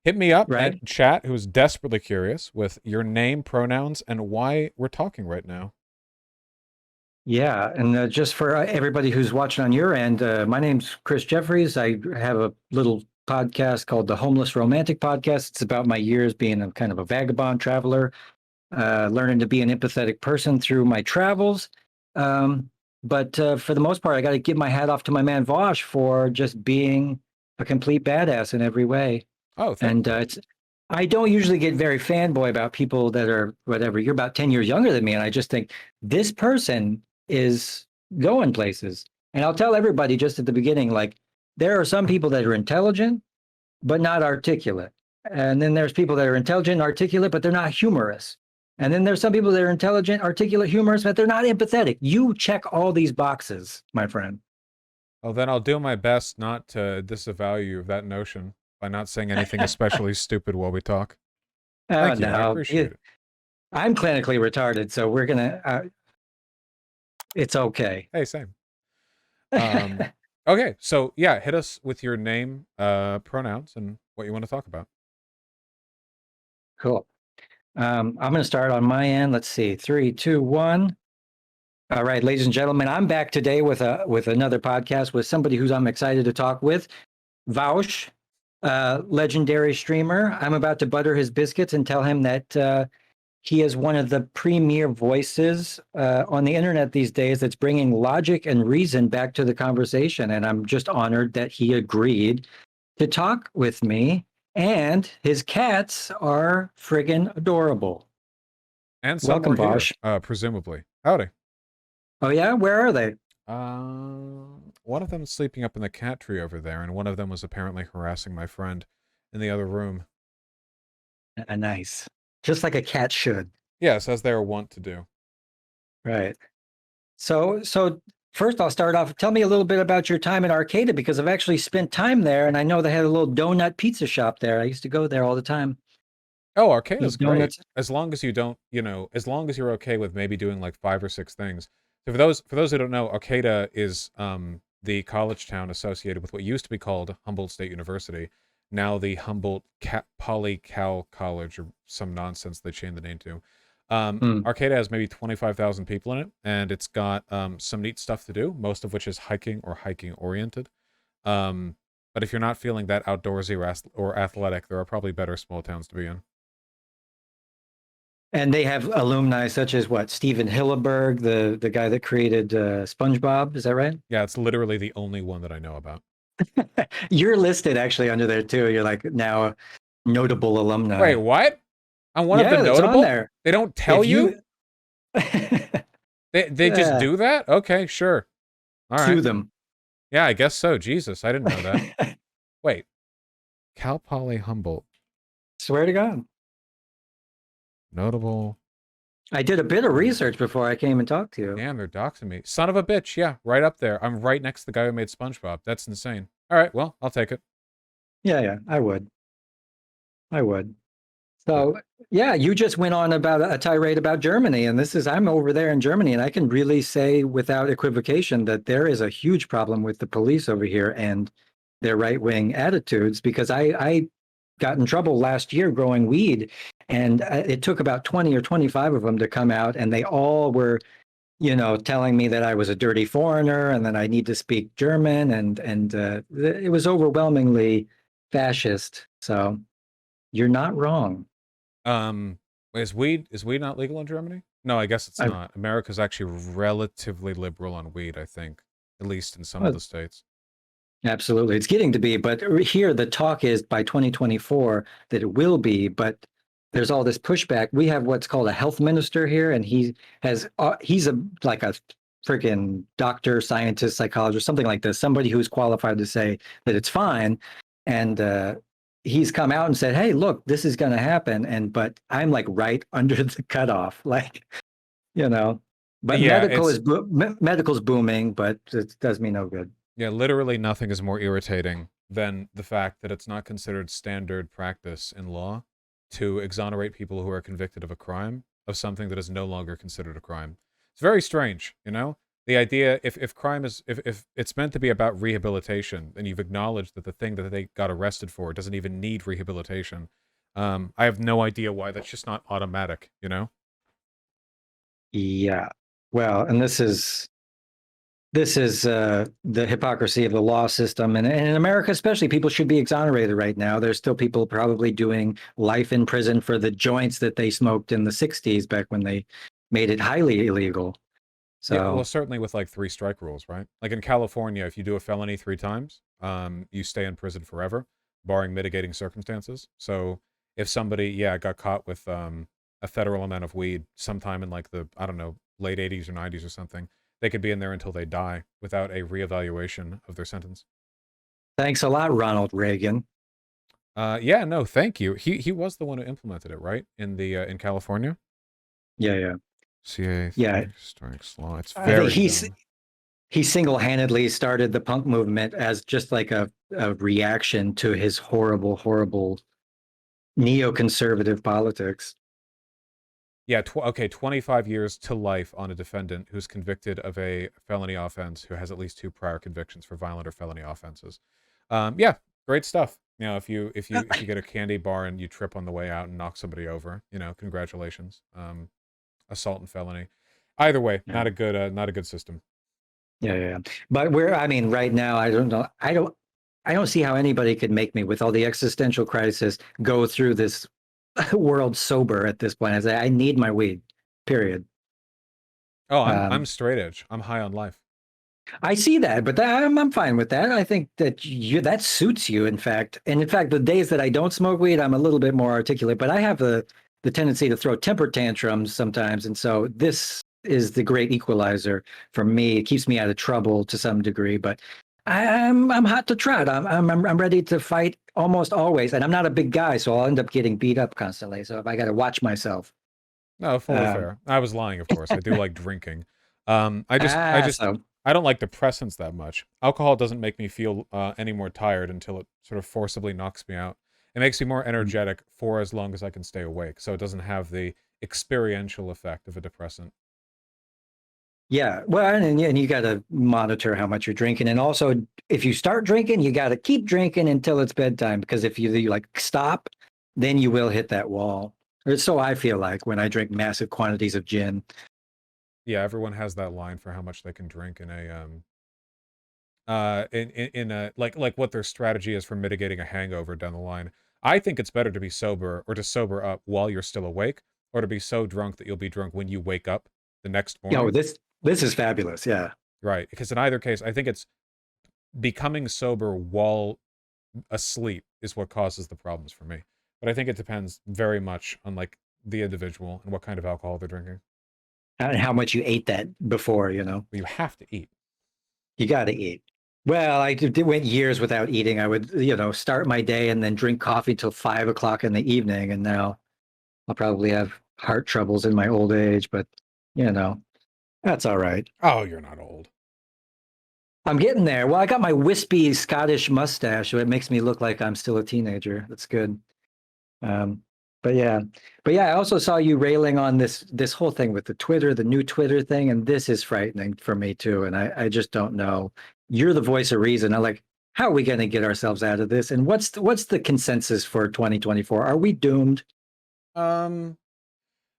Hit me up right? at chat, who's desperately curious, with your name, pronouns, and why we're talking right now. Yeah, and just for everybody who's watching on your end, my name's Chris Jeffries. I have a little podcast called the Homeless Romantic Podcast. It's about my years being a kind of a vagabond traveler, learning to be an empathetic person through my travels. But for the most part, I got to give my hat off to my man Vaush for just being a complete badass in every way. Oh, thank And you. I don't usually get very fanboy about people that are whatever. You're about 10 years younger than me. And I just think this person is going places. And I'll tell everybody just at the beginning, like, there are some people that are intelligent, but not articulate. And then there's people that are intelligent and articulate, but they're not humorous. And then there's some people that are intelligent, articulate, humorous, but they're not empathetic. You check all these boxes, my friend. Well, then I'll do my best not to disavow you of that notion by not saying anything especially stupid while we talk. Oh, Thank you. I no. appreciate it. I'm clinically retarded, so we're going to, it's okay. Hey, same. Okay, so yeah, hit us with your name, pronouns, and what you want to talk about. Cool. I'm going to start on my end. Let's see. 3, 2, 1. All right, ladies and gentlemen, I'm back today with another podcast with somebody who's I'm excited to talk with, Vaush, legendary streamer. I'm about to butter his biscuits and tell him that he is one of the premier voices on the internet these days that's bringing logic and reason back to the conversation. And I'm just honored that he agreed to talk with me. And his cats are friggin' adorable. And some Welcome, more here, Vaush. presumably. Howdy. Oh yeah, where are they? One of them is sleeping up in the cat tree over there, and one of them was apparently harassing my friend in the other room. Nice, just like a cat should. Yes, as they are wont to do. Right. So first, I'll start off. Tell me a little bit about your time at Arcata because I've actually spent time there, and I know they had a little donut pizza shop there. I used to go there all the time. Oh, Arcata's Eat great. donuts. As long as you don't, as long as you're okay with maybe doing like 5 or 6 things. So for those who don't know, Arcata is the college town associated with what used to be called Humboldt State University, now the Humboldt Poly Cal College or some nonsense they changed the name to. Mm. Arcata has maybe 25,000 people in it, and it's got some neat stuff to do, most of which is hiking or hiking oriented. But if you're not feeling that outdoorsy or athletic, there are probably better small towns to be in. And they have alumni such as what? Steven Hillenburg, the guy that created SpongeBob. Is that right? Yeah, it's literally the only one that I know about. You're listed actually under there too. You're like now notable Wait, alumni. what? I'm one of the Yeah, that's on notable? there. They don't tell If you? you They just do that? Okay, sure. All sue right. them. Yeah, I guess so. Jesus, I didn't know that. Wait. Cal Poly Humboldt. Swear to God. Notable. I did a bit of research before I came and talked to you. Damn, they're doxing me. Son of a bitch. Yeah, right up there. I'm right next to the guy who made SpongeBob. That's insane. All right, well, I'll take it. Yeah, I would. I would. So, yeah, you just went on about a tirade about Germany, and I'm over there in Germany, and I can really say without equivocation that there is a huge problem with the police over here and their right-wing attitudes because I got in trouble last year growing weed, and it took about 20 or 25 of them to come out, and they all were, telling me that I was a dirty foreigner and that I need to speak German, and it was overwhelmingly fascist. So you're not wrong. Um, is weed not legal in Germany? No, I guess it's I, not. America's actually relatively liberal on weed, I think, at least in some of well, the states. absolutely, it's getting to be, but here the talk is by 2024 that it will be, but there's all this pushback. We have what's called a health minister here, and he's like a freaking doctor, scientist, psychologist, something like this, somebody who's qualified to say that it's fine, and he's come out and said, "Hey, look, this is going to happen," but I'm like right under the cutoff, like you know. But Yeah, it's medical's booming, but it does me no good. Yeah, literally nothing is more irritating than the fact that it's not considered standard practice in law to exonerate people who are convicted of a crime of something that is no longer considered a crime. It's very strange, you know? The idea, if crime is, if it's meant to be about rehabilitation, and you've acknowledged that the thing that they got arrested for doesn't even need rehabilitation, I have no idea why that's just not automatic, you know? Yeah. Well, and this is the hypocrisy of the law system, and in America especially, people should be exonerated right now. There's still people probably doing life in prison for the joints that they smoked in the '60s, back when they made it highly illegal. Yeah, well, So certainly with like three strike rules, right? Like in California, if you do a felony 3 times, you stay in prison forever, barring mitigating circumstances. So if somebody, yeah, got caught with a federal amount of weed sometime in like the, I don't know, late 80s or 90s or something, they could be in there until they die without a reevaluation of their sentence. thanks a lot, Ronald Reagan. Yeah, no, thank you. He was the one who implemented it, right? In California. Yeah, yeah, CA yeah. three strikes law. It's I think very dumb. he single-handedly started the punk movement as just like a reaction to his horrible, horrible neoconservative politics. Yeah, okay, 25 years to life on a defendant who's convicted of a felony offense, who has at least 2 prior convictions for violent or felony offenses. Yeah, great stuff. You know, if you get a candy bar and you trip on the way out and knock somebody over, you know, congratulations. Assault and felony. Either way, Yeah. not a good system. Yeah, yeah, yeah. But I mean, right now, I don't know. I don't see how anybody could make me, with all the existential crisis, go through this world sober at this point. I say, I need my weed, period. Oh, I'm Um, straight edge. I'm high on life. I see that, but I'm fine with that. I think that that suits you, in fact. And in fact, the days that I don't smoke weed, I'm a little bit more articulate, but I have the tendency to throw temper tantrums sometimes. And so this is the great equalizer for me. It keeps me out of trouble to some degree, but I'm hot to trot. I'm ready to fight almost always. And I'm not a big guy, so I'll end up getting beat up constantly. So if I got to watch myself. No, fully Um, fair. I was lying, of course. I do like drinking. I just so I don't like depressants that much. Alcohol doesn't make me feel any more tired until it sort of forcibly knocks me out. It makes me more energetic for as long as I can stay awake, so it doesn't have the experiential effect of a depressant. yeah, well, and you got to monitor how much you're drinking, and also if you start drinking, you got to keep drinking until it's bedtime, because if you like stop, then you will hit that wall. Or so I feel like when I drink massive quantities of gin. Yeah, everyone has that line for how much they can drink in a in a like what their strategy is for mitigating a hangover down the line. I think it's better to be sober or to sober up while you're still awake, or to be so drunk that you'll be drunk when you wake up the next Yo, morning. this is fabulous. Yeah. Right, because in either case, I think it's becoming sober while asleep is what causes the problems for me. But I think it depends very much on like the individual and what kind of alcohol they're drinking. And how much you ate that before, you know. But you have to eat. You got to eat. Well, went years without eating. I would, start my day and then drink coffee till 5 o'clock in the evening. And now I'll probably have heart troubles in my old age, but you know, that's all right. Oh, you're not old. I'm getting there. Well, I got my wispy Scottish mustache, so it makes me look like I'm still a teenager. That's good. Um, but yeah, I also saw you railing on this whole thing with the new Twitter thing, and this is frightening for me too. And I just don't know. You're the voice of reason. I'm like, how are we going to get ourselves out of this? And what's the consensus for 2024? Are we doomed? Um,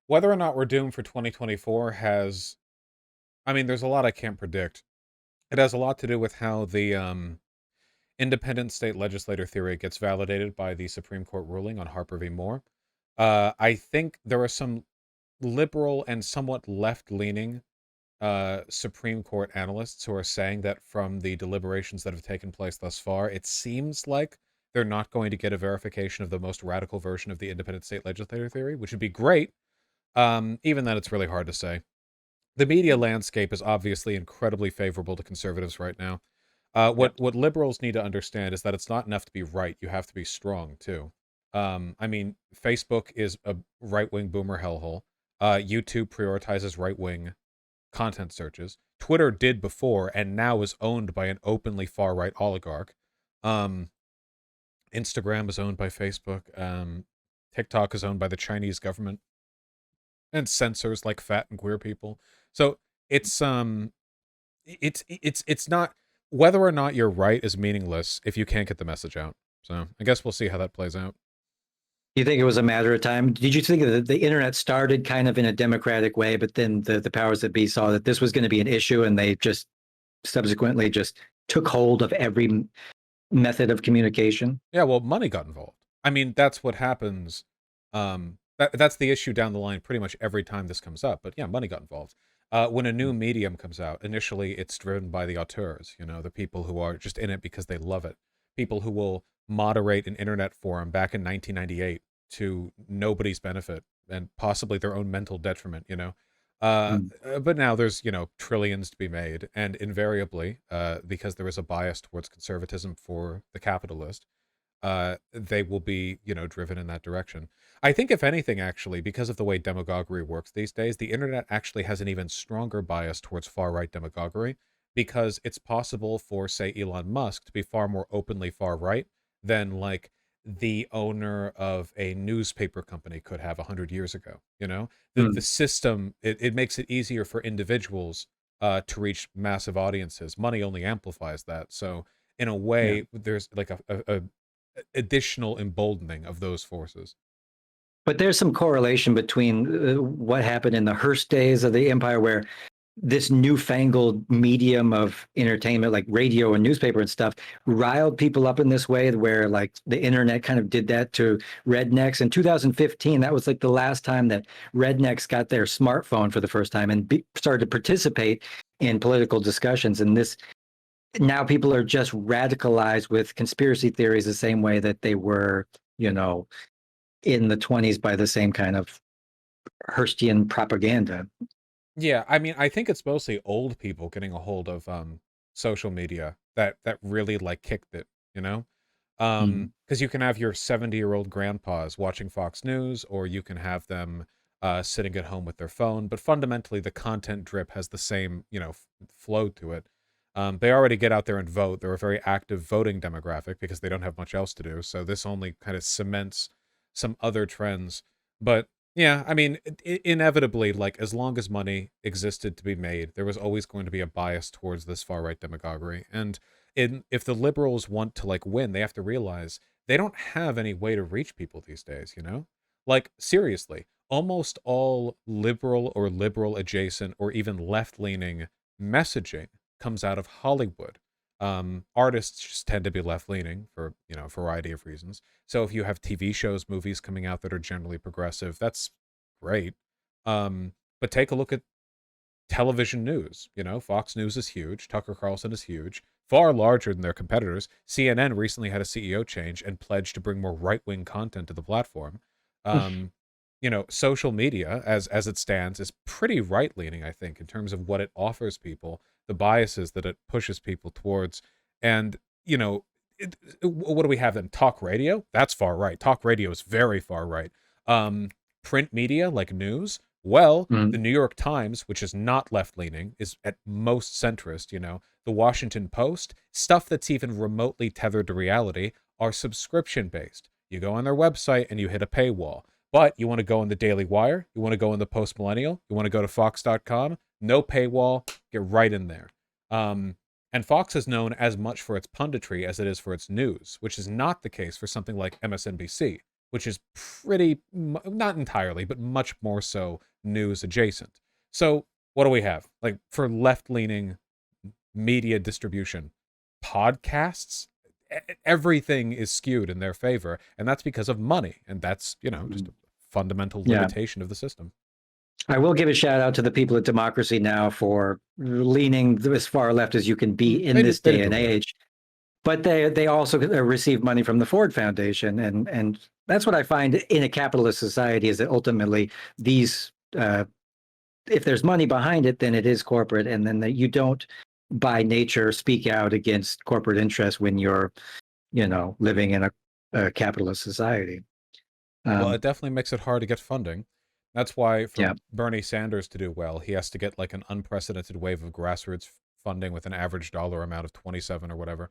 whether or not we're doomed for 2024 has, I mean, there's a lot I can't predict. It has a lot to do with how the independent state legislator theory gets validated by the Supreme Court ruling on Harper v. Moore. I think there are some liberal and somewhat left-leaning Supreme Court analysts who are saying that from the deliberations that have taken place thus far, it seems like they're not going to get a verification of the most radical version of the independent state legislator theory, which would be great. Even then, it's really hard to say. The media landscape is obviously incredibly favorable to conservatives right now. Yep. What liberals need to understand is that it's not enough to be right; you have to be strong too. I mean, Facebook is a right-wing boomer hellhole. YouTube prioritizes right-wing content searches. Twitter did before, and now is owned by an openly far-right oligarch. Um, Instagram is owned by Facebook. TikTok is owned by the Chinese government and censors like fat and queer people. So it's it's not, whether or not you're right is meaningless if you can't get the message out. So I guess we'll see how that plays out. You think it was a matter of time? Did you think that the internet started kind of in a democratic way, but then the powers that be saw that this was going to be an issue, and they just subsequently just took hold of every method of communication? Yeah, well, money got involved. I mean, that's what happens. That's the issue down the line pretty much every time this comes up. But yeah, money got involved. When a new medium comes out, initially it's driven by the auteurs, the people who are just in it because they love it. People who will moderate an internet forum back in 1998 to nobody's benefit and possibly their own mental detriment. Mm. But now there's, trillions to be made. And invariably, because there is a bias towards conservatism for the capitalist, they will be, driven in that direction. I think, if anything, actually, because of the way demagoguery works these days, the internet actually has an even stronger bias towards far-right demagoguery, because it's possible for, say, Elon Musk to be far more openly far-right than, like, the owner of a newspaper company could have 100 years ago. The Mm. system, it makes it easier for individuals to reach massive audiences. Money only amplifies that. So in a Yeah. way, there's like a additional emboldening of those forces. But there's some correlation between what happened in the Hearst days of the empire, where this newfangled medium of entertainment, like radio and newspaper and stuff, riled people up in this way, where like the internet kind of did that to rednecks. In 2015, that was like the last time that rednecks got their smartphone for the first time and started to participate in political discussions. And this, now people are just radicalized with conspiracy theories the same way that they were, you know, in the 20s by the same kind of Hearstian propaganda. Yeah, I mean, I think it's mostly old people getting a hold of social media that really like kicked it, you know? Mm. Because you can have your 70-year-old grandpas watching Fox News, or you can have them sitting at home with their phone, but fundamentally the content drip has the same, flow to it. They already get out there and vote. They're a very active voting demographic because they don't have much else to do. So this only kind of cements some other trends. But yeah, I mean, inevitably, like, as long as money existed to be made, there was always going to be a bias towards this far right demagoguery. And if the liberals want to like win, they have to realize they don't have any way to reach people these days. Like, seriously, almost all liberal or liberal adjacent or even left leaning messaging comes out of Hollywood. Artists just tend to be left leaning for, a variety of reasons. So if you have TV shows, movies coming out that are generally progressive, that's great. But take a look at television news. Fox News is huge. Tucker Carlson is huge, far larger than their competitors. CNN recently had a CEO change and pledged to bring more right-wing content to the platform. Um, Social media, as it stands, is pretty right-leaning, I think, in terms of what it offers people, the biases that it pushes people towards. And, what do we have then? Talk radio? That's far right. Talk radio is very far right. Print media, like news, well, the Mm. New York Times, which is not left leaning, is at most centrist. The Washington Post, stuff that's even remotely tethered to reality, are subscription based. You go on their website and you hit a paywall. But you want to go in the Daily Wire, you want to go in the Post Millennial, you want to go to Fox.com, no paywall, get right in there. And Fox is known as much for its punditry as it is for its news, which is not the case for something like MSNBC, which is pretty, not entirely, but much more so news adjacent. So what do we have? Like, for left-leaning media distribution, podcasts, everything is skewed in their favor, and that's because of money, and that's, just a fundamental Yeah. limitation of the system. I will give a shout out to the people at Democracy Now! For leaning as far left as you can be in this They day did and their work. age. But they also receive money from the Ford Foundation, and that's what I find in a capitalist society, is that ultimately these, if there's money behind it, then it is corporate, and then you don't by nature speak out against corporate interests when you're, living in a capitalist society. Well, it Um, definitely makes it hard to get funding. That's why for yeah. Bernie Sanders to do well, he has to get like an unprecedented wave of grassroots funding with an average dollar amount of 27 or whatever.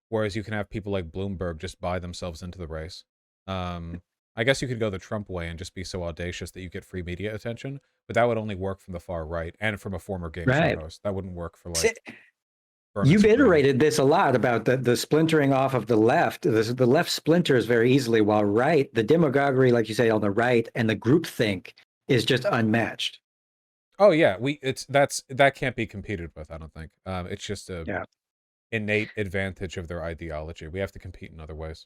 Whereas you can have people like Bloomberg just buy themselves into the race. I guess you could go the Trump way and just be so audacious that you get free media attention, but that would only work from the far right and from a former game show Right. host. That wouldn't work for See, like Bernie you've Supporter. iterated this a lot about the splintering off of the left. The left splinters very easily, while right, the demagoguery, like you say, on the right, and the groupthink is just unmatched. Oh yeah, that can't be competed with. I don't think. It's just a Yeah. innate advantage of their ideology. We have to compete in other ways.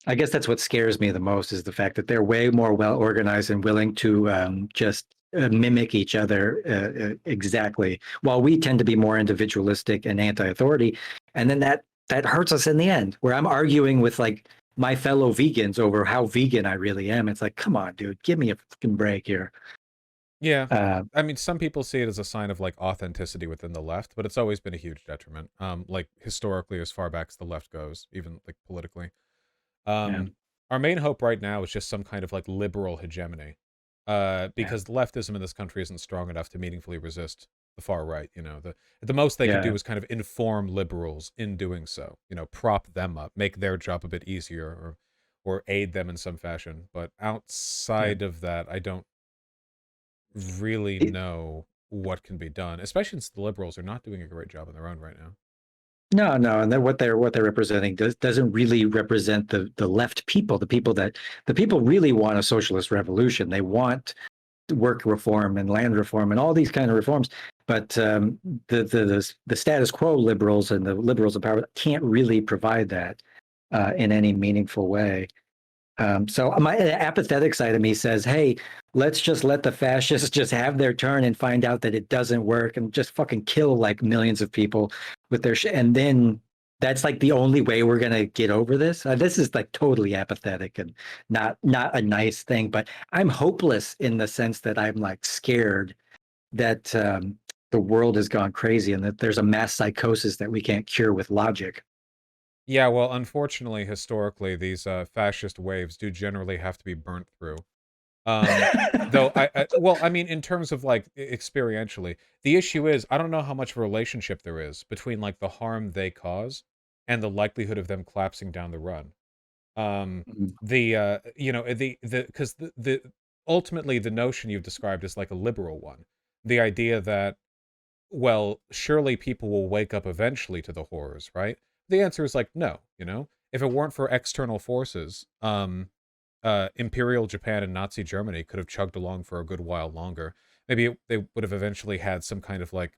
I guess that's what scares me the most is the fact that they're way more well organized and willing to just mimic each other exactly, while we tend to be more individualistic and anti-authority, and then that hurts us in the end. Where I'm arguing with like my fellow vegans over how vegan I really am. It's like, come on, dude, give me a fucking break here. Yeah. Uh, I mean, some people see it as a sign of like authenticity within the left, but it's always been a huge detriment. Like historically, as far back as the left goes, even like politically. yeah, Our main hope right now is just some kind of like liberal hegemony, yeah, because leftism in this country isn't strong enough to meaningfully resist the far right. The most they could yeah. do is kind of inform liberals in doing so. Prop them up, make their job a bit easier, or aid them in some fashion. But Yeah. outside of that, I don't really know what can be done, especially since the liberals are not doing a great job on their own right now. No, no, and then what they're representing doesn't really represent the left people, the people really want a socialist revolution. They want work reform and land reform and all these kind of reforms, but the status quo liberals and the liberals of power can't really provide that in any meaningful way. So my apathetic side of me says, hey, let's just let the fascists just have their turn and find out that it doesn't work and just fucking kill like millions of people with their shit. And then that's like the only way we're going to get over this. This is like totally apathetic and not a nice thing, but I'm hopeless in the sense that I'm like scared that the world has gone crazy and that there's a mass psychosis that we can't cure with logic. Yeah, well, unfortunately, historically, these fascist waves do generally have to be burnt through. Um, though well, I mean, in terms of like experientially, the issue is I don't know how much of a relationship there is between like the harm they cause and the likelihood of them collapsing down the run. Mhm. The because the ultimately the notion you've described is like a liberal one. The idea that, well, surely people will wake up eventually to the horrors, right? The answer is like no. If it weren't for external forces, Imperial Japan and Nazi Germany could have chugged along for a good while longer. Maybe they would have eventually had some kind of like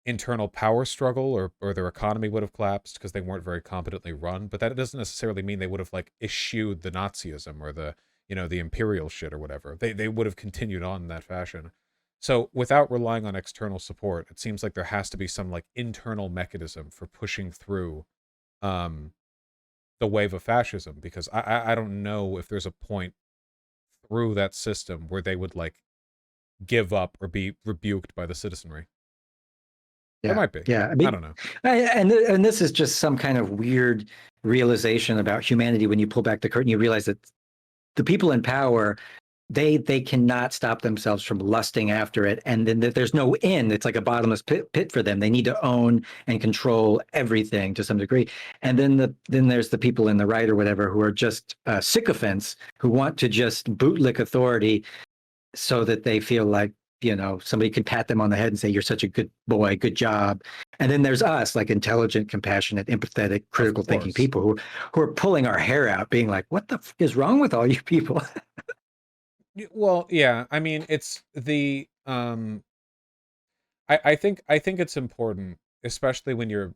internal power struggle, or their economy would have collapsed because they weren't very competently run. But that doesn't necessarily mean they would have like eschewed the Nazism or the imperial shit or whatever. They would have continued on in that fashion. So without relying on external support, it seems like there has to be some like internal mechanism for pushing through um the wave of fascism, because I don't know if there's a point through that system where they would like give up or be rebuked by the citizenry. There Yeah, might be. yeah. I I mean, don't know. and this is just some kind of weird realization about humanity when you pull back the curtain. You realize that the people in power, they cannot stop themselves from lusting after it, and then that there's no end. It's like a bottomless pit for them. They need to own and control everything to some degree. And then there's the people in the right or whatever who are just sycophants who want to just bootlick authority so that they feel like somebody could pat them on the head and say you're such a good boy, good job. And then there's us, like intelligent, compassionate, empathetic, Of critical thinking course. people who are pulling our hair out, being like, what the is wrong with all you people? Well, yeah. I mean, it's the I think it's important, especially when you're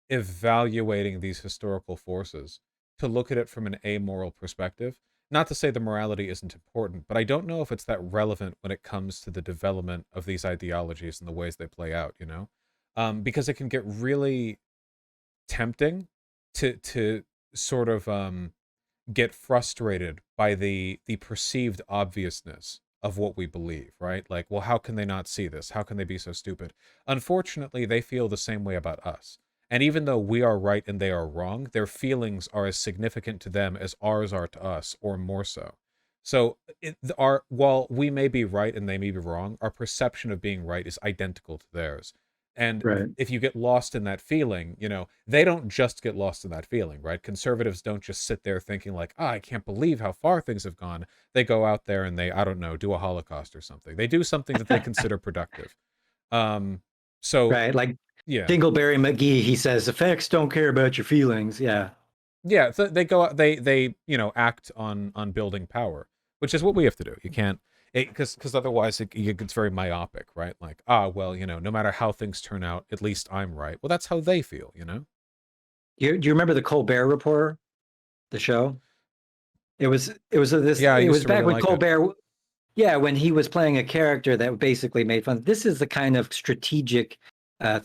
evaluating these historical forces, to look at it from an amoral perspective. Not to say the morality isn't important, but I don't know if it's that relevant when it comes to the development of these ideologies and the ways they play out. Because it can get really tempting to sort of get frustrated by the perceived obviousness of what we believe, right? Like, well, how can they not see this? How can they be so stupid? Unfortunately, they feel the same way about us. And even though we are right and they are wrong, their feelings are as significant to them as ours are to us, or more so. So, while we may be right and they may be wrong, our perception of being right is identical to theirs. And Right. if you get lost in that feeling, they don't just get lost in that feeling, right? Conservatives don't just sit there thinking like, I can't believe how far things have gone. They go out there and they, I don't know, do a Holocaust or something. They do something that they consider productive. Um, so Right. Like yeah, Dingleberry McGee, he says, effects don't care about your feelings. Yeah. yeah. So they go out, they act on building power, which is what we have to do. You can't, because otherwise it gets very myopic, right? Like, well, no matter how things turn out, at least I'm right. Well, that's how they feel. Do you remember the Colbert Report, the show? Yeah, I It used was to really back when like it. Colbert, yeah, when he was playing a character that basically made fun. This is the kind of strategic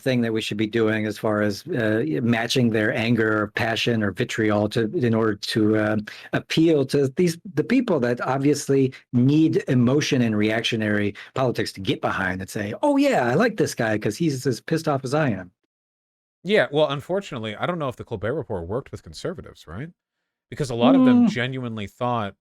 thing that we should be doing as far as matching their anger or passion or vitriol in order to appeal to the people that obviously need emotion and reactionary politics to get behind and say, oh yeah, I like this guy because he's as pissed off as I am. Yeah, well, unfortunately, I don't know if the Colbert Report worked with conservatives, right? Because a lot of them Mm, genuinely thought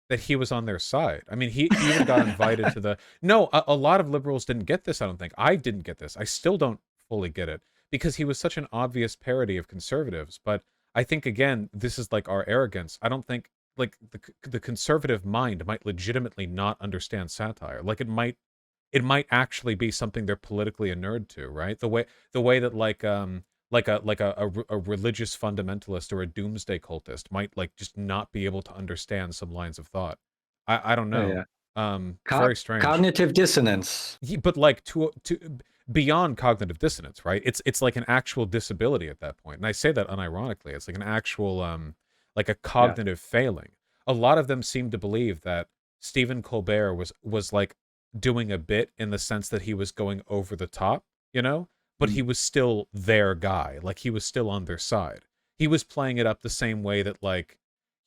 that he was on their side. I mean, he even got invited to the. No, a lot of liberals didn't get this. I don't think I didn't get this. I still don't fully get it because he was such an obvious parody of conservatives. But I think again, this is like our arrogance. I don't think like the conservative mind might legitimately not understand satire. Like it might actually be something they're politically inured to, right? The way that like a religious fundamentalist or a doomsday cultist might like just not be able to understand some lines of thought. I don't oh know. yeah, It's very strange. Cognitive dissonance. But like to beyond cognitive dissonance, right? It's like an actual disability at that point. And I say that unironically. It's like an actual like a Yeah. cognitive failing. A lot of them seem to believe that Stephen Colbert was like doing a bit in the sense that he was going over the top, but Mm. he was still their guy. Like he was still on their side. He was playing it up the same way that like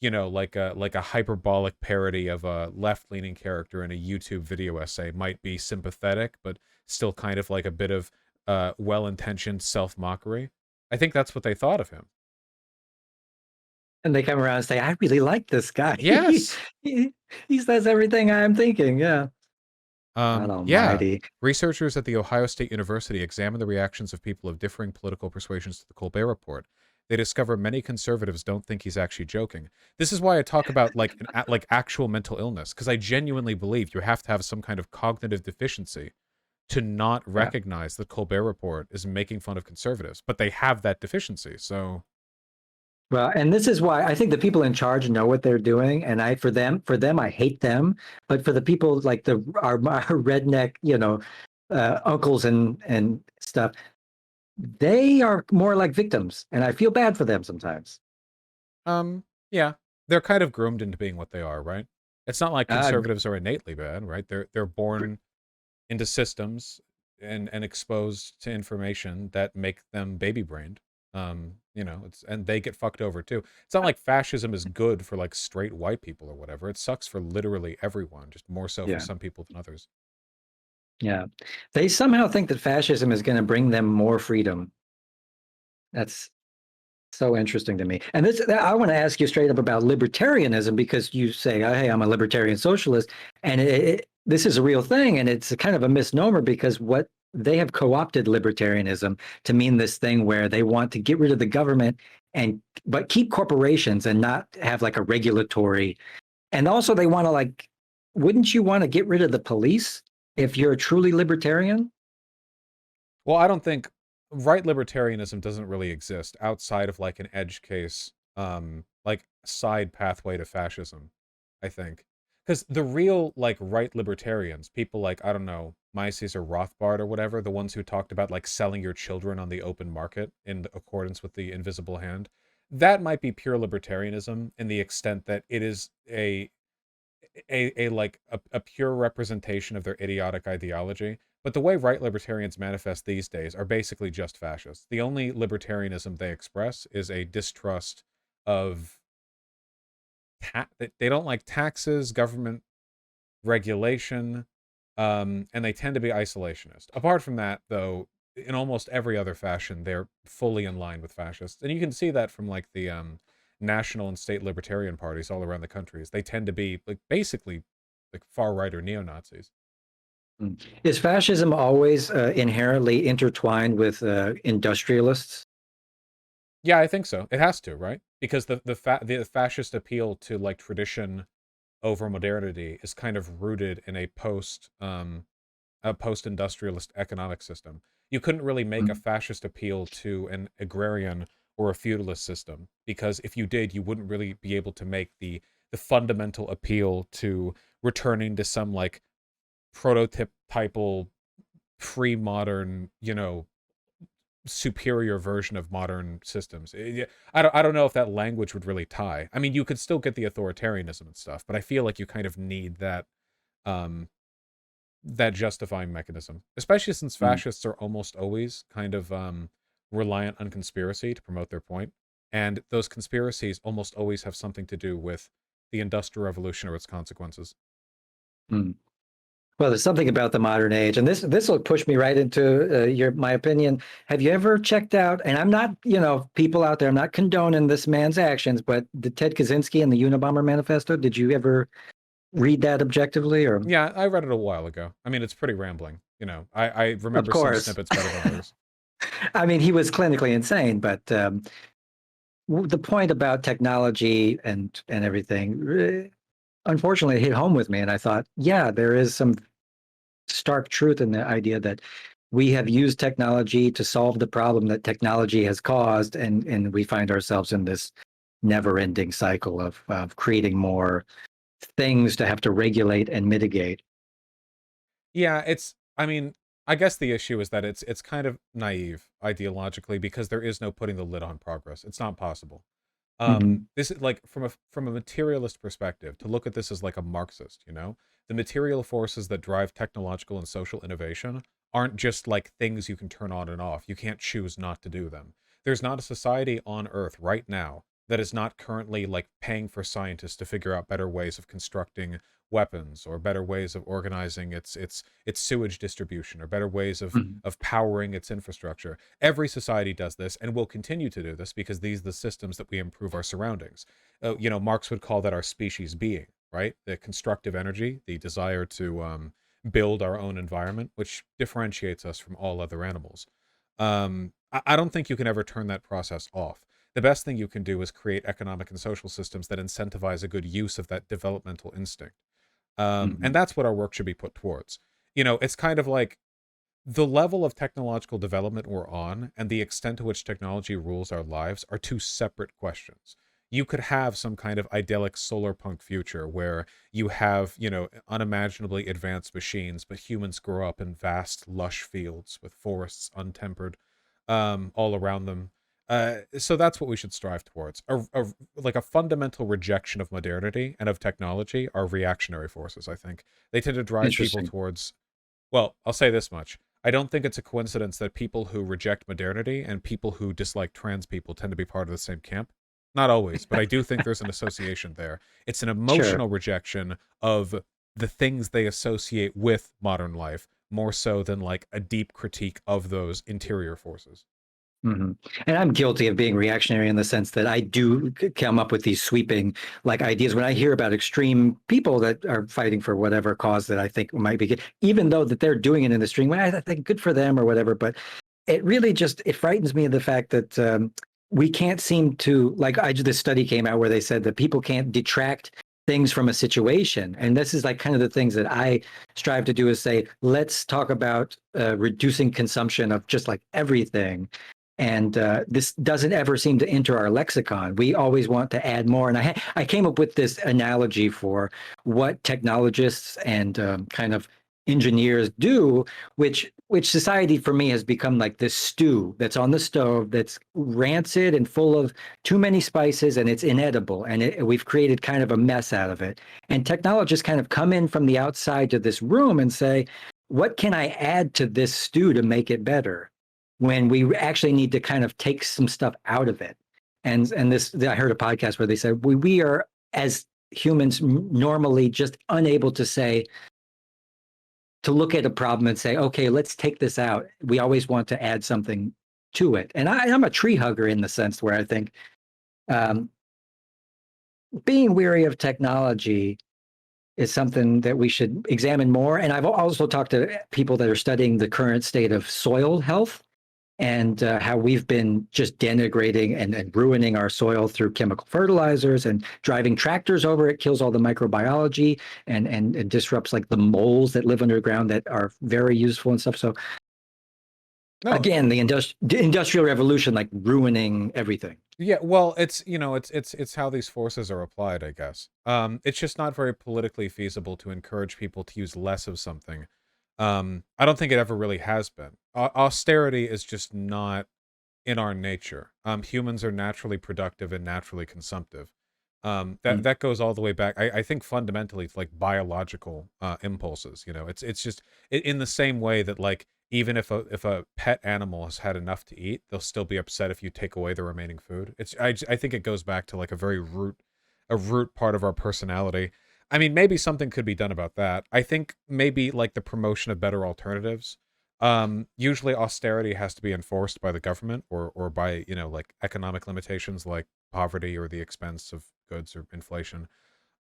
a hyperbolic parody of a left-leaning character in a YouTube video essay might be sympathetic, but still kind of like a bit of well-intentioned self-mockery. I think that's what they thought of him. And they come around and say, I really like this guy. Yes. He says everything I'm thinking. Yeah. God Yeah. almighty. Researchers at The Ohio State University examined the reactions of people of differing political persuasions to the Colbert Report. They discover many conservatives don't think he's actually joking. This is why I talk about like like actual mental illness, because I genuinely believe you have to have some kind of cognitive deficiency to not Yeah. recognize that Colbert Report is making fun of conservatives, but they have that deficiency. So, Well, and this is why I think the people in charge know what they're doing, and for them, I hate them. But for the people like our redneck, uncles and stuff, they are more like victims, and I feel bad for them sometimes. yeah, they're kind of groomed into being what they are, right? It's not like Uh, conservatives are innately bad, right? They're born into systems and exposed to information that make them baby brained. And they get fucked over too. It's not like fascism is good for like straight white people or whatever. It sucks for literally everyone, just more so for yeah, some people than others. yeah. They somehow think that fascism is going to bring them more freedom. That's so interesting to me. And I want to ask you straight up about libertarianism because you say, oh, hey, I'm a libertarian socialist. And this is a real thing. And it's a kind of a misnomer because what they have co-opted libertarianism to mean this thing where they want to get rid of the government but keep corporations and not have like a regulatory. And also they want to wouldn't you want to get rid of the police if you're a truly libertarian? Well, I don't think right libertarianism doesn't really exist outside of like an edge case, like side pathway to fascism, I think. Because the real like right libertarians, people like, I don't know, Mises or Rothbard or whatever, the ones who talked about like selling your children on the open market in accordance with the invisible hand, that might be pure libertarianism in the extent that it is a like a pure representation of their idiotic ideology. But the way right libertarians manifest these days are basically just fascists. The only libertarianism they express is a distrust of they don't like taxes, government regulation, and they tend to be isolationist. Apart from that, though, in almost every other fashion, they're fully in line with fascists, and you can see that from like the national and state libertarian parties all around the countries. They tend to be like basically like far right or neo Nazis. Mm. Is fascism always inherently intertwined with industrialists? Yeah, I think so. It has to, right? Because the fascist appeal to like tradition over modernity is kind of rooted in a post-industrialist economic system. You couldn't really make a Mm. fascist appeal to an agrarian or a feudalist system, because if you did, you wouldn't really be able to make the fundamental appeal to returning to some like prototypal pre-modern, superior version of modern systems. I don't know if that language would really tie. I mean, you could still get the authoritarianism and stuff, but I feel like you kind of need um that justifying mechanism, especially since Mm. fascists are almost always kind of reliant on conspiracy to promote their point, and those conspiracies almost always have something to do with the Industrial Revolution or its consequences. Mm. Well, there's something about the modern age, and this will push me right into your my opinion. Have you ever checked out? And I'm not, people out there, I'm not condoning this man's actions, but the Ted Kaczynski and the Unabomber Manifesto. Did you ever read that objectively, or? Yeah, I read it a while ago. I mean, it's pretty rambling. I Of remember some course. snippets better than others. I mean, he was clinically insane, but the point about technology and everything, unfortunately, hit home with me, and I thought, yeah, there is some stark truth in the idea that we have used technology to solve the problem that technology has caused, and we find ourselves in this never-ending cycle of creating more things to have to regulate and mitigate. Yeah, I mean, I guess the issue is that it's kind of naive ideologically because there is no putting the lid on progress. It's not possible. Hmm. This is like from a materialist perspective, to look at this as like a Marxist, the material forces that drive technological and social innovation aren't just like things you can turn on and off. You can't choose not to do them. There's not a society on Earth right now that is not currently like paying for scientists to figure out better ways of constructing weapons, or better ways of organizing its sewage distribution, or better ways Hmm. of powering its infrastructure. Every society does this and will continue to do this because these are the systems that we improve our surroundings. Marx would call that our species being, right? The constructive energy, the desire to build our own environment, which differentiates us from all other animals. I don't think you can ever turn that process off. The best thing you can do is create economic and social systems that incentivize a good use of that developmental instinct. And Hmm. that's what our work should be put towards. It's kind of like the level of technological development we're on and the extent to which technology rules our lives are two separate questions. You could have some kind of idyllic solar punk future where you have, unimaginably advanced machines, but humans grow up in vast, lush fields with forests untempered, all around them. So that's what we should strive towards. Like a fundamental rejection of modernity and of technology are reactionary forces, I think. They tend to drive people Interesting. towards, well, I'll say this much. I don't think it's a coincidence that people who reject modernity and people who dislike trans people tend to be part of the same camp. Not always, but I do think there's an association there. It's an Sure. emotional rejection of the things they associate with modern life, more so than like a deep critique of those interior forces. Hmm. And I'm guilty of being reactionary in the sense that I do come up with these sweeping like ideas when I hear about extreme people that are fighting for whatever cause that I think might be good, even though that they're doing it in the extreme way. I think good for them or whatever. But it really just it frightens me the fact that we can't seem to like. This study came out where they said that people can't detract things from a situation, and this is like kind of the things that I strive to do is say let's talk about reducing consumption of just like everything, and this doesn't ever seem to enter our lexicon. We always want to add more. And I came up with this analogy for what technologists and kind of engineers do, which society for me has become like this stew that's on the stove that's rancid and full of too many spices and it's inedible. And we've created kind of a mess out of it. And technologists kind of come in from the outside to this room and say, what can I add to this stew to make it better? When we actually need to kind of take some stuff out of it. And this, I heard a podcast where they said we are as humans normally just unable to say to look at a problem and say, okay, let's take this out. We always want to add something to it. And I'm a tree hugger in the sense where I think um, being weary of technology is something that we should examine more. And I've also talked to people that are studying the current state of soil health and how we've been just denigrating and ruining our soil through chemical fertilizers and driving tractors over it kills all the microbiology and it disrupts like the moles that live underground that are very useful and stuff. So No, again, the industrial revolution, like ruining everything. yeah, well, it's it's how these forces are applied, I guess. It's just not very politically feasible to encourage people to use less of something. I don't think it ever really has been. Austerity is just not in our nature. Humans are naturally productive and naturally consumptive. That Mm. that goes all the way back. I think fundamentally it's like biological impulses. It's just in the same way that like even if a pet animal has had enough to eat, they'll still be upset if you take away the remaining food. I think it goes back to like a root part of our personality. I mean, maybe something could be done about that. I think maybe like the promotion of better alternatives. Usually austerity has to be enforced by the government or by, like economic limitations like poverty or the expense of goods or inflation.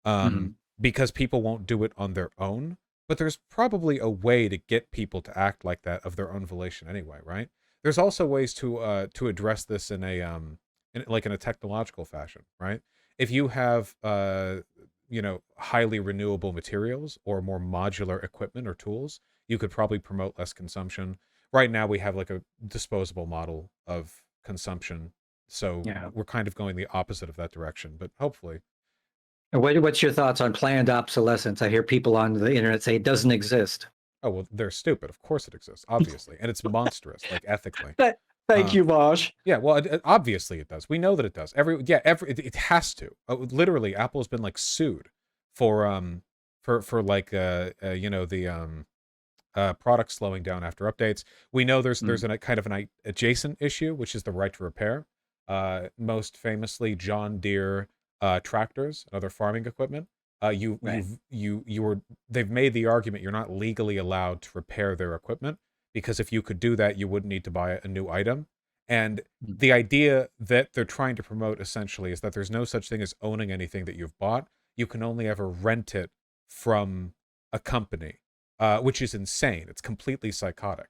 Mhm. Because people won't do it on their own. But there's probably a way to get people to act like that of their own volition anyway, right? There's also ways to address this in a technological fashion, right? If you have highly renewable materials or more modular equipment or tools, you could probably promote less consumption. Right now we have like a disposable model of consumption, so Yeah. we're kind of going the opposite of that direction, but hopefully. And what's your thoughts on planned obsolescence? I hear people on the internet say it doesn't exist. Oh, well, they're stupid. Of course it exists, obviously. And it's monstrous, like ethically. But thank Uh, you, Vaush. yeah, well, obviously it does. We know that it does. It has to. Literally, Apple's been like sued for like the product slowing down after updates. We know there's Mm. a kind of an adjacent issue, which is the right to repair. Most famously, John Deere tractors and other farming equipment. Right. You were they've made the argument you're not legally allowed to repair their equipment because if you could do that, you wouldn't need to buy a new item. And Mm. the idea that they're trying to promote essentially is that there's no such thing as owning anything that you've bought. You can only ever rent it from a company, which is insane. It's completely psychotic.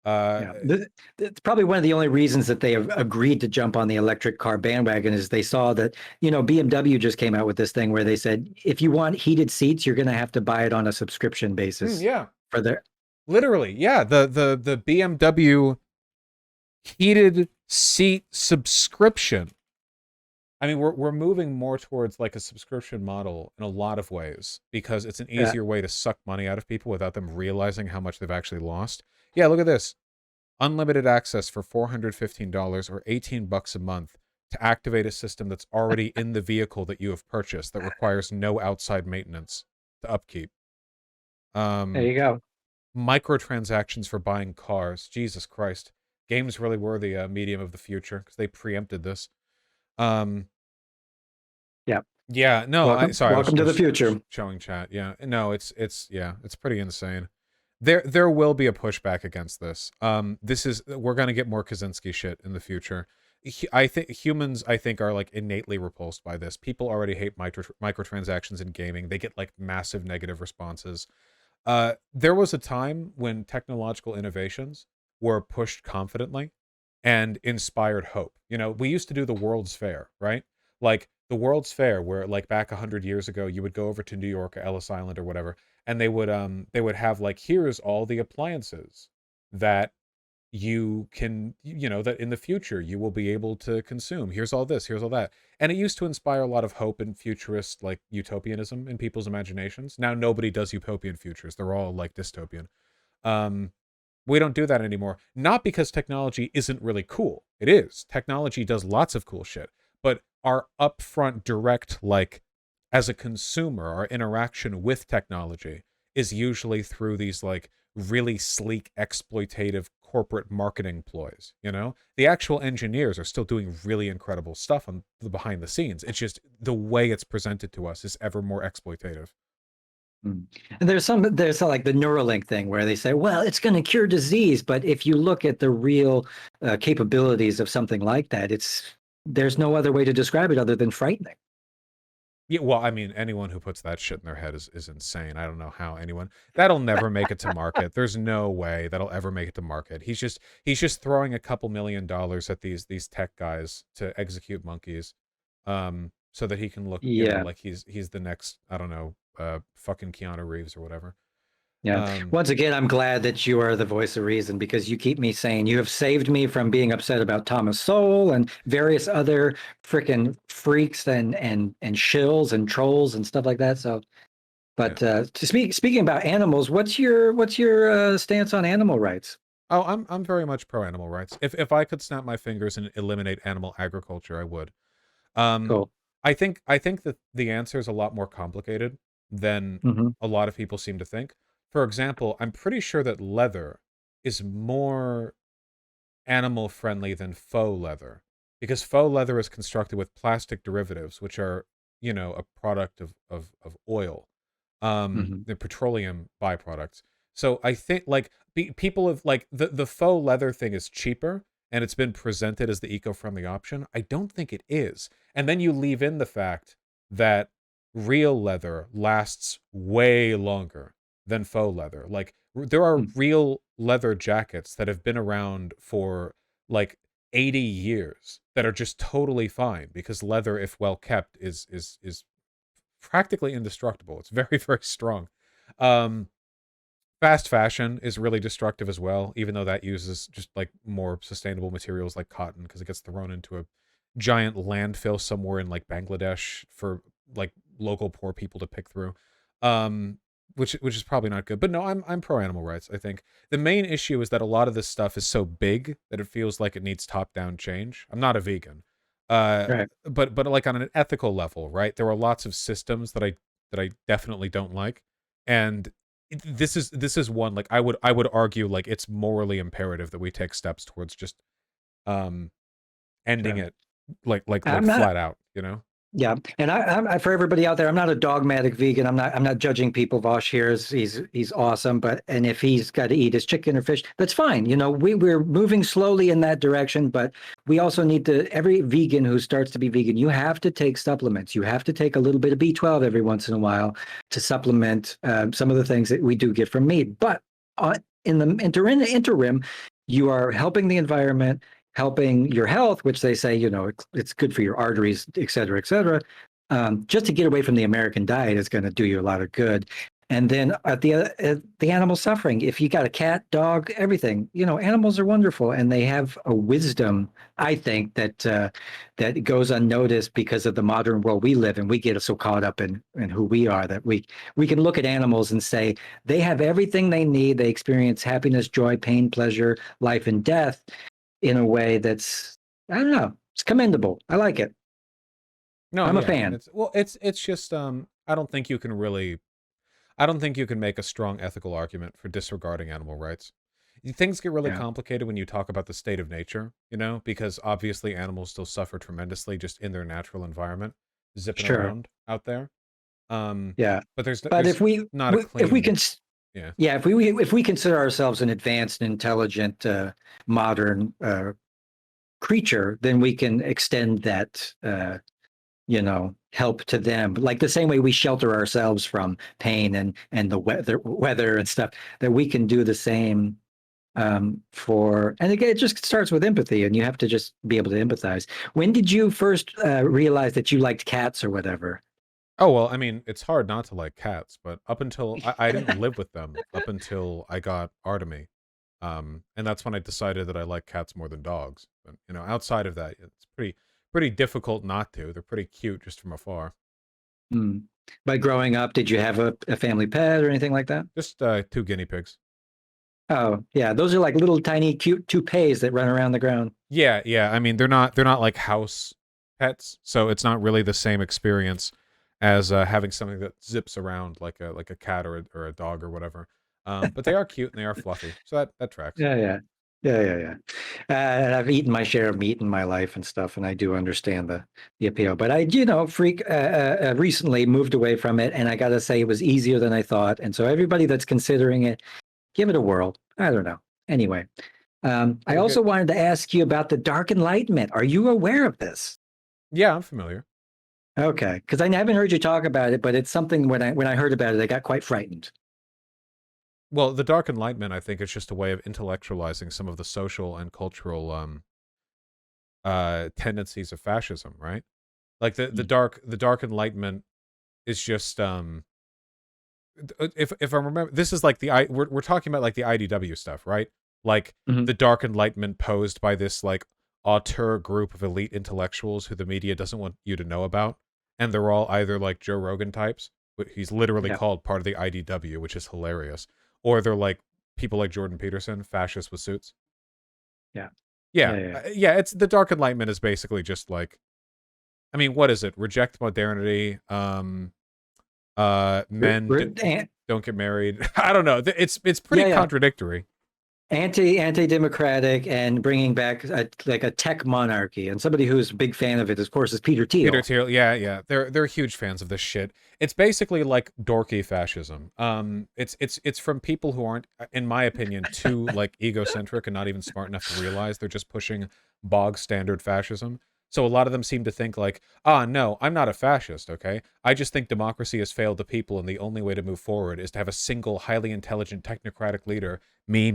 Uh, Yeah, it's probably one of the only reasons that they have agreed to jump on the electric car bandwagon is they saw that, BMW just came out with this thing where they said, if you want heated seats, you're going to have to buy it on a subscription basis yeah, for their, literally, yeah. The BMW heated seat subscription. I mean, we're moving more towards like a subscription model in a lot of ways because it's an uh, easier way to suck money out of people without them realizing how much they've actually lost. Yeah, look at this. Unlimited access for $415 or $18 a month to activate a system that's already in the vehicle that you have purchased that requires no outside maintenance to upkeep. there Um, you go. Microtransactions for buying cars. Jesus Christ. Games really were the medium of the future because they preempted this. Um, Yeah. yeah, no, sorry, Welcome I to the was future. showing chat. Yeah, no, it's pretty insane. There will be a pushback against this. We're gonna get more Kaczynski shit in the future. I think humans, are like innately repulsed by this. People already hate microtransactions in gaming. They get like massive negative responses. There was a time when technological innovations were pushed confidently and inspired hope. We used to do the World's Fair, right? Like the World's Fair, where like back 100 years ago, you would go over to New York or Ellis Island or whatever, and they would have like here's all the appliances that you can that in the future you will be able to consume. Here's all this, here's all that. And it used to inspire a lot of hope and futurist like utopianism in people's imaginations. Now nobody does utopian futures. They're all like dystopian. um we don't do that anymore. Not because technology isn't really cool. It is. Technology does lots of cool shit. But our upfront direct, like, as a consumer, our interaction with technology is usually through these, like, really sleek, exploitative corporate marketing ploys. The actual engineers are still doing really incredible stuff on the behind the scenes. It's just the way it's presented to us is ever more exploitative. Mm. And there's like the Neuralink thing where they say, well, it's going to cure disease, but if you look at the real capabilities of something like that, there's no other way to describe it other than frightening. Yeah, well, I mean, anyone who puts that shit in their head is insane. I don't know how anyone that'll never make it to market. There's no way that'll ever make it to market. He's just throwing a couple $1 million at these tech guys to execute monkeys, so that he can look, Yeah. like he's the next, I don't know, fucking Keanu Reeves or whatever. Yeah. Um, Once again, I'm glad that you are the voice of reason because you keep me sane. You have saved me from being upset about Thomas Sowell and various other freaking freaks and shills and trolls and stuff like that. So, yeah. but speaking about animals, what's your stance on animal rights? Oh, I'm very much pro animal rights. If I could snap my fingers and eliminate animal agriculture, I would. Um, Cool. I think that the answer is a lot more complicated than Hmm. a lot of people seem to think. For example, I'm pretty sure that leather is more animal friendly than faux leather, because faux leather is constructed with plastic derivatives, which are, a product of oil, Hmm. the petroleum byproducts. So I think, like, people have, like, the faux leather thing is cheaper, and it's been presented as the eco-friendly option. I don't think it is. And then you leave in the fact that real leather lasts way longer than faux leather. Like, there are real leather jackets that have been around for like 80 years that are just totally fine, because leather, if well kept, is practically indestructible. It's very, very strong. Um, Fast fashion is really destructive as well, even though that uses just like more sustainable materials like cotton, because it gets thrown into a giant landfill somewhere in like Bangladesh for like local poor people to pick through. Um, which is probably not good. But no, I'm pro animal rights. I think the main issue is that a lot of this stuff is so big that it feels like it needs top down change. I'm not a vegan. Uh, Right. but like on an ethical level, right? There are lots of systems that I definitely don't like, and this is one, like, I would argue, like, it's morally imperative that we take steps towards just um ending Right. it, like I'm not. flat out, you know. Yeah, and for everybody out there, I'm not a dogmatic vegan. I'm not judging people. Vaush here is he's awesome, but and if he's got to eat his chicken or fish, that's fine. You know, we're moving slowly in that direction, but we also need to. Every vegan who starts to be vegan, you have to take supplements. You have to take a little bit of B12 every once in a while to supplement some of the things that we do get from meat. But in the interim, you are helping the environment, helping your health, which they say, it's good for your arteries, et cetera, et cetera. Just to get away from the American diet is going to do you a lot of good. And then at the animal suffering, if you got a cat, dog, everything, animals are wonderful and they have a wisdom, I think, that goes unnoticed because of the modern world we live in. We get so caught up in who we are that we can look at animals and say they have everything they need. They experience happiness, joy, pain, pleasure, life, and death in a way that's, I don't know, it's commendable. I like it. No, I'm a yeah, fan. it's just, I don't think you can make a strong ethical argument for disregarding animal rights. Things get really Yeah, complicated when you talk about the state of nature, because obviously animals still suffer tremendously just in their natural environment, zipping sure. around out there. Um, Yeah. but there's But there's not a if we can, clean, yeah. yeah, if we consider ourselves an advanced, intelligent, modern creature, then we can extend that, help to them, like the same way we shelter ourselves from pain and the weather and stuff. That we can do the same and again, it just starts with empathy, and you have to just be able to empathize. When did you first realize that you liked cats or whatever? Oh, well, I mean, it's hard not to like cats, but up until I didn't live with them up until I got Artemy. And that's when I decided that I like cats more than dogs. But, outside of that, it's pretty difficult not to. They're pretty cute just from afar. Hmm. But growing up, did you have a family pet or anything like that? Just two guinea pigs. Oh, yeah, those are like little tiny cute toupees that run around the ground. Yeah, yeah. I mean, they're not like house pets, so it's not really the same experience as having something that zips around like a cat or a dog or whatever. But they are cute and they are fluffy, so that tracks. Yeah, yeah, yeah, yeah, yeah. And I've eaten my share of meat in my life and stuff, and I do understand the appeal. But I, recently moved away from it, and I got to say it was easier than I thought. And so everybody that's considering it, give it a whirl. I don't know. Anyway, I Well, also good. wanted to ask you about the Dark Enlightenment. Are you aware of this? Yeah, I'm familiar. Okay, because I haven't heard you talk about it, but it's something when I heard about it, I got quite frightened. Well, the Dark Enlightenment, I think, is just a way of intellectualizing some of the social and cultural tendencies of fascism, right? Like the dark enlightenment is just if I remember, this is like we're talking about like the IDW stuff, right? Like Mhm. the dark enlightenment posed by this like auteur group of elite intellectuals who the media doesn't want you to know about, and they're all either like Joe Rogan types, he's literally Yeah, called part of the IDW, which is hilarious, or they're like people like Jordan Peterson, fascists with suits. yeah, Yeah, yeah, yeah. yeah. It's the dark enlightenment is basically just like, I mean, what is it? Reject modernity. Men don't get married. I don't know. It's pretty Yeah, yeah. contradictory. Anti-democratic and bringing back like a tech monarchy. And somebody who's a big fan of it, of course, is Peter Peter Thiel. Thiel, yeah, yeah, they're huge fans of this shit. It's basically like dorky fascism. It's from people who aren't, in my opinion, too like egocentric and not even smart enough to realize they're just pushing bog standard fascism. So a lot of them seem to think like, ah, no, I'm not a fascist, okay? I just think democracy has failed the people, and the only way to move forward is to have a single, highly intelligent, technocratic leader. Me.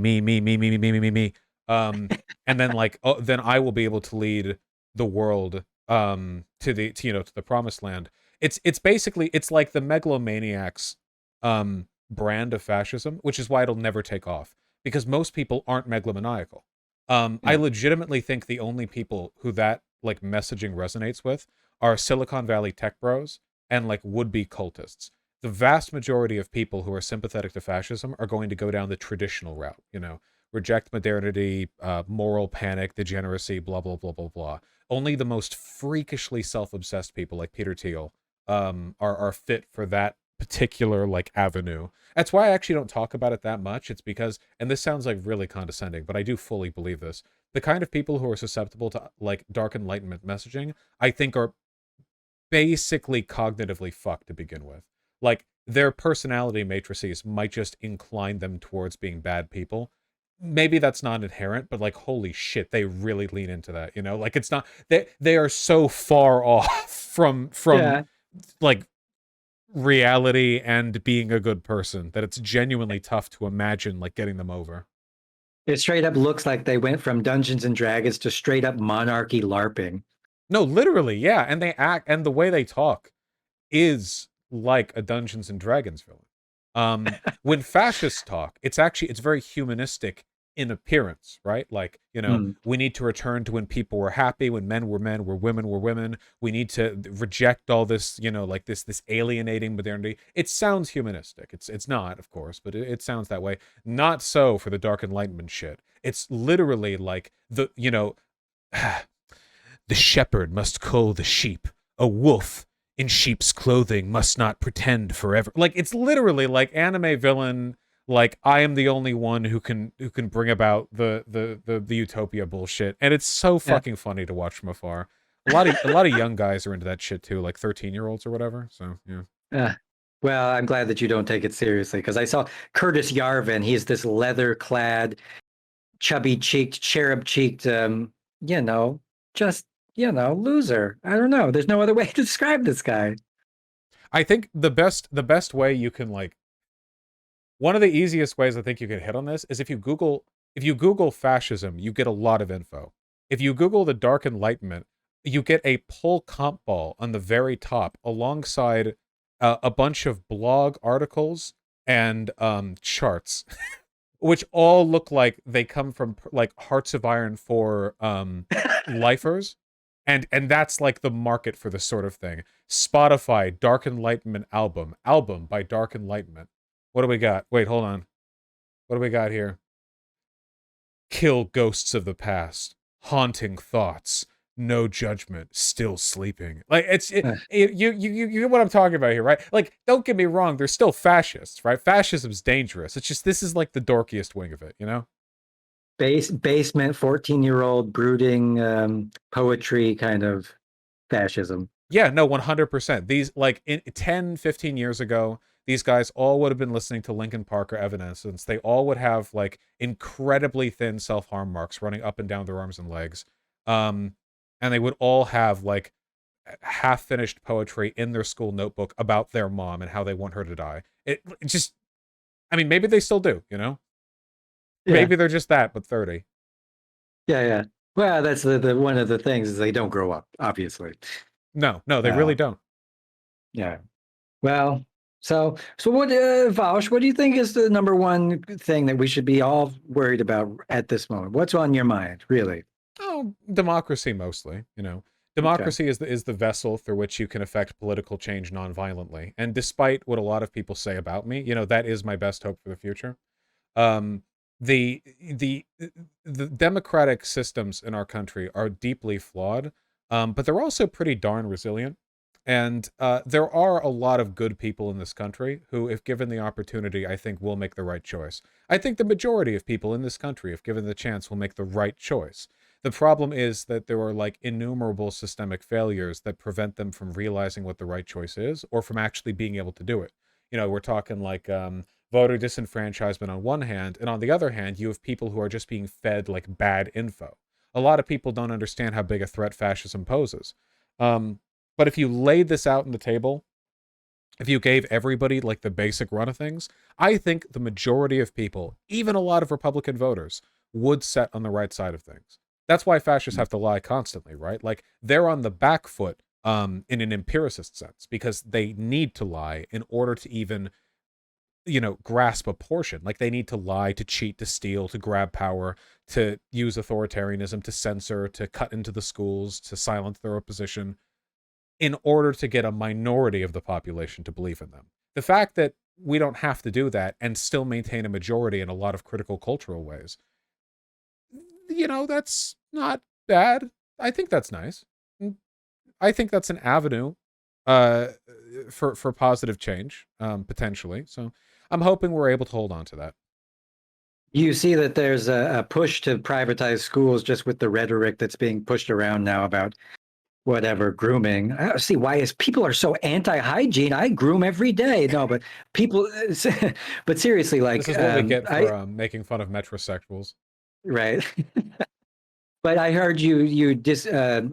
Um, and then like, oh, then I will be able to lead the world to the promised land. It's basically it's like the megalomaniacs brand of fascism, which is why it'll never take off, because most people aren't megalomaniacal. I Yeah, legitimately think the only people who that like messaging resonates with are Silicon Valley tech bros and like would-be cultists. The vast majority of people who are sympathetic to fascism are going to go down the traditional route, reject modernity, moral panic, degeneracy, blah blah blah blah blah. Only the most freakishly self-obsessed people like Peter Thiel are fit for that particular like avenue. That's why I actually don't talk about it that much. It's because, and this sounds like really condescending, but I do fully believe this. The kind of people who are susceptible to like dark enlightenment messaging, I think are basically cognitively fucked to begin with. Like their personality matrices might just incline them towards being bad people. Maybe that's not inherent, but like holy shit, they really lean into that, Like it's not, they are so far off from yeah. like reality and being a good person that it's genuinely tough to imagine like getting them over. It straight up looks like they went from Dungeons and Dragons to straight up monarchy LARPing. No, literally, yeah, and they act and the way they talk is like a Dungeons and Dragons villain. When fascists talk, it's very humanistic in appearance, right? Like, Hmm. we need to return to when people were happy, when men were men, where women were women. We need to reject all this, like this alienating modernity. It sounds humanistic. It's not, of course, but it sounds that way. Not so for the Dark Enlightenment shit. It's literally like the shepherd must cull the sheep. A wolf in sheep's clothing must not pretend forever. Like it's literally like anime villain. Like I am the only one who can bring about the utopia bullshit, and it's so Yeah. fucking funny to watch from afar. A lot of young guys are into that shit too, like 13-year-olds or whatever. So yeah. Uh, well, I'm glad that you don't take it seriously because I saw Curtis Yarvin. He's this leather-clad, chubby-cheeked, cherub-cheeked, you know, just loser. I don't know. There's no other way to describe this guy. I think the best way you can like one of the easiest ways I think you can hit on this is if you Google fascism, you get a lot of info. If you Google the Dark Enlightenment, you get a pull comp ball on the very top alongside a bunch of blog articles and charts, which all look like they come from like Hearts of Iron 4 lifers. And that's like the market for this sort of thing. Spotify Dark Enlightenment album by Dark Enlightenment. What do we got? Wait, hold on. What do we got here? Kill ghosts of the past, haunting thoughts, no judgment, still sleeping. Like you get what I'm talking about here, right? Like, don't get me wrong, they're still fascists, right? Fascism's dangerous. It's just this is like the dorkiest wing of it. Basement 14-year-old brooding poetry kind of fascism. Yeah, no, 100%. These like in 10, 15 years ago, these guys all would have been listening to Linkin Park or Evanescence. They all would have like incredibly thin self-harm marks running up and down their arms and legs. Um and they would all have like half-finished poetry in their school notebook about their mom and how they want her to die. It just, I mean, maybe they still do, you know? Yeah. Maybe they're just that, but 30. Yeah. Yeah. Well, that's the one of the things is they don't grow up, obviously. No, no, they really Uh, don't. yeah. Well, so what, Vaush, what do you think is the number one thing that we should be all worried about at this moment? What's on your mind, really? Oh, democracy mostly, you know. Okay. Democracy is the vessel through which you can affect political change non-violently. And despite what a lot of people say about me, you know, that is my best hope for the future. Um, the democratic systems in our country are deeply flawed, but they're also pretty darn resilient. And there are a lot of good people in this country who, if given the opportunity, I think will make the right choice. I think the majority of people in this country, if given the chance, will make the right choice. The problem is that there are like innumerable systemic failures that prevent them from realizing what the right choice is or from actually being able to do it. You know, we're talking like voter disenfranchisement on one hand, and on the other hand, you have people who are just being fed like bad info. A lot of people don't understand how big a threat fascism poses. Um, but if you laid this out on the table, if you gave everybody like the basic run of things, I think the majority of people, even a lot of Republican voters, would set on the right side of things. That's why fascists have to lie constantly, right? Like they're on the back foot in an empiricist sense because they need to lie in order to even, you know, grasp a portion. Like they need to lie, to cheat, to steal, to grab power, to use authoritarianism, to censor, to cut into the schools, to silence their opposition in order to get a minority of the population to believe in them. The fact that we don't have to do that and still maintain a majority in a lot of critical cultural ways, you know, that's not bad. I think that's nice. I think that's an avenue uh, for positive change, potentially. So I'm hoping we're able to hold on to that. You see that there's a push to privatize schools just with the rhetoric that's being pushed around now about whatever grooming. I don't see why is people are so anti-hygiene. I groom every day. No, but people, but seriously, This like is what we get I for making fun of metrosexuals. right. But I heard you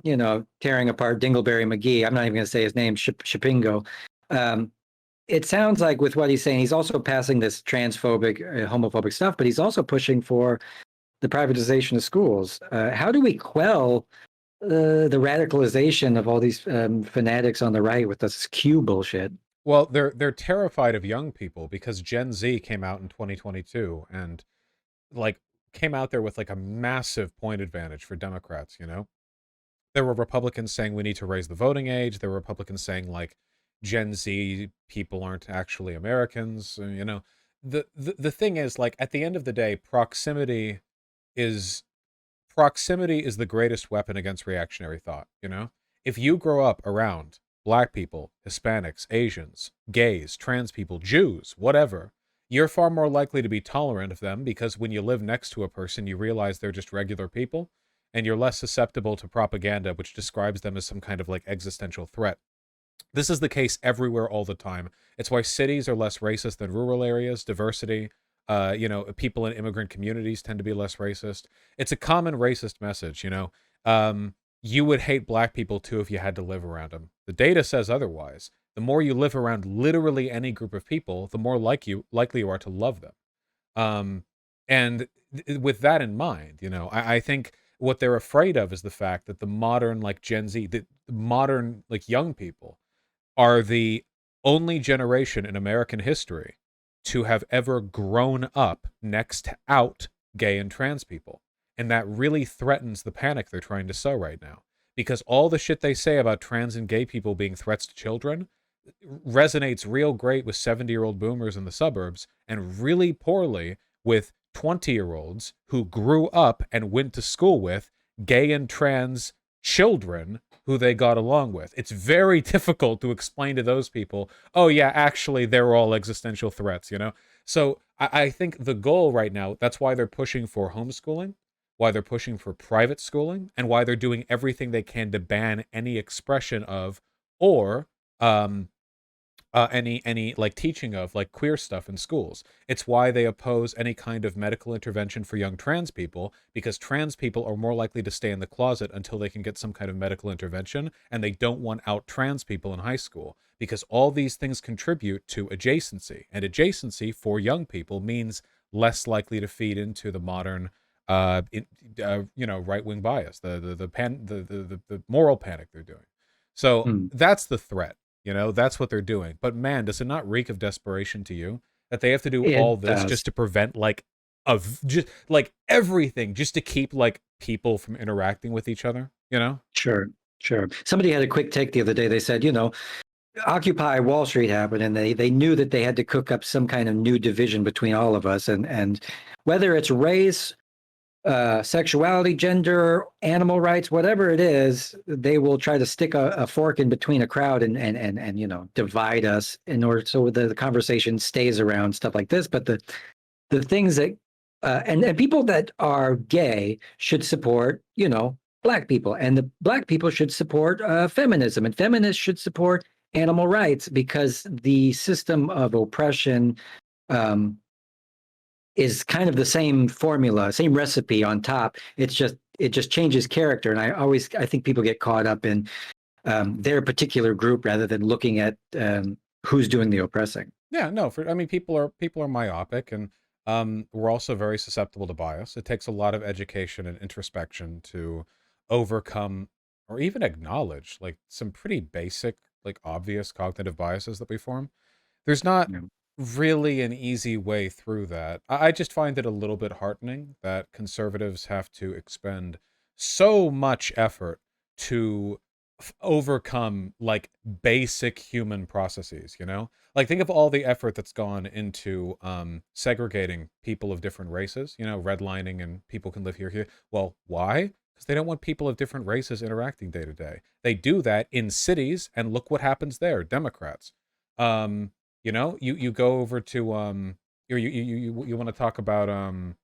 know, tearing apart Dingleberry McGee. I'm not even going to say his name, Shipingo. Um, it sounds like with what he's saying, he's also passing this transphobic, homophobic stuff, but he's also pushing for the privatization of schools. How do we quell the radicalization of all these fanatics on the right with this Q bullshit? Well, they're terrified of young people because Gen Z came out in 2022 and like came out there with like a massive point advantage for Democrats, you know? There were Republicans saying we need to raise the voting age. There were Republicans saying like Gen Z people aren't actually Americans, you know. The thing is like at the end of the day, is proximity is the greatest weapon against reactionary thought, you know? If you grow up around black people, Hispanics, Asians, gays, trans people, Jews, whatever, you're far more likely to be tolerant of them because when you live next to a person, you realize they're just regular people and you're less susceptible to propaganda which describes them as some kind of like existential threat. This is the case everywhere all the time. It's why cities are less racist than rural areas. Diversity, you know, people in immigrant communities tend to be less racist. It's a common racist message, you know. You would hate black people too if you had to live around them. The data says otherwise. The more you live around literally any group of people, the more likely you are to love them. Um, and with that in mind, you know, I think what they're afraid of is the fact that the modern like Gen Z, the modern like young people are the only generation in American history to have ever grown up next to out gay and trans people. And that really threatens the panic they're trying to sow right now. Because all the shit they say about trans and gay people being threats to children resonates real great with 70-year-old boomers in the suburbs and really poorly with 20-year-olds who grew up and went to school with gay and trans children who they got along with. It's very difficult to explain to those people, oh yeah, actually they're all existential threats, you know? So I think the goal right now, that's why they're pushing for homeschooling, why they're pushing for private schooling, and why they're doing everything they can to ban any expression of or um, any like teaching of like queer stuff in schools. It's why they oppose any kind of medical intervention for young trans people, because trans people are more likely to stay in the closet until they can get some kind of medical intervention, and they don't want out trans people in high school, because all these things contribute to adjacency, and adjacency for young people means less likely to feed into the modern right-wing bias, the moral panic they're doing. So Hmm. that's the threat. That's what they're doing. But man, does it not reek of desperation to you that they have to do It all this does. just to prevent like just like everything, just to keep like people from interacting with each other? Sure, sure. Somebody had a quick take the other day. They said, Occupy Wall Street happened, and they knew that they had to cook up some kind of new division between all of us, and whether it's race, sexuality, gender, animal rights, whatever it is, they will try to stick a fork in between a crowd and divide us in order so the conversation stays around stuff like this. But the things that and people that are gay should support, black people, and the black people should support feminism, and feminists should support animal rights, because the system of oppression um, is kind of the same formula, same recipe on top. It just changes character, and I think people get caught up in their particular group rather than looking at who's doing the oppressing. Yeah, no, I mean, people are myopic, and we're also very susceptible to bias. It takes a lot of education and introspection to overcome or even acknowledge like some pretty basic, like obvious cognitive biases that we form. There's not You know? really an easy way through that. I just find it a little bit heartening that conservatives have to expend so much effort to overcome like basic human processes. Like think of all the effort that's gone into segregating people of different races, redlining, and people can live here. Well, why? Because they don't want people of different races interacting day to day. They do that in cities, and look what happens there. Democrats. You go over to you want to talk about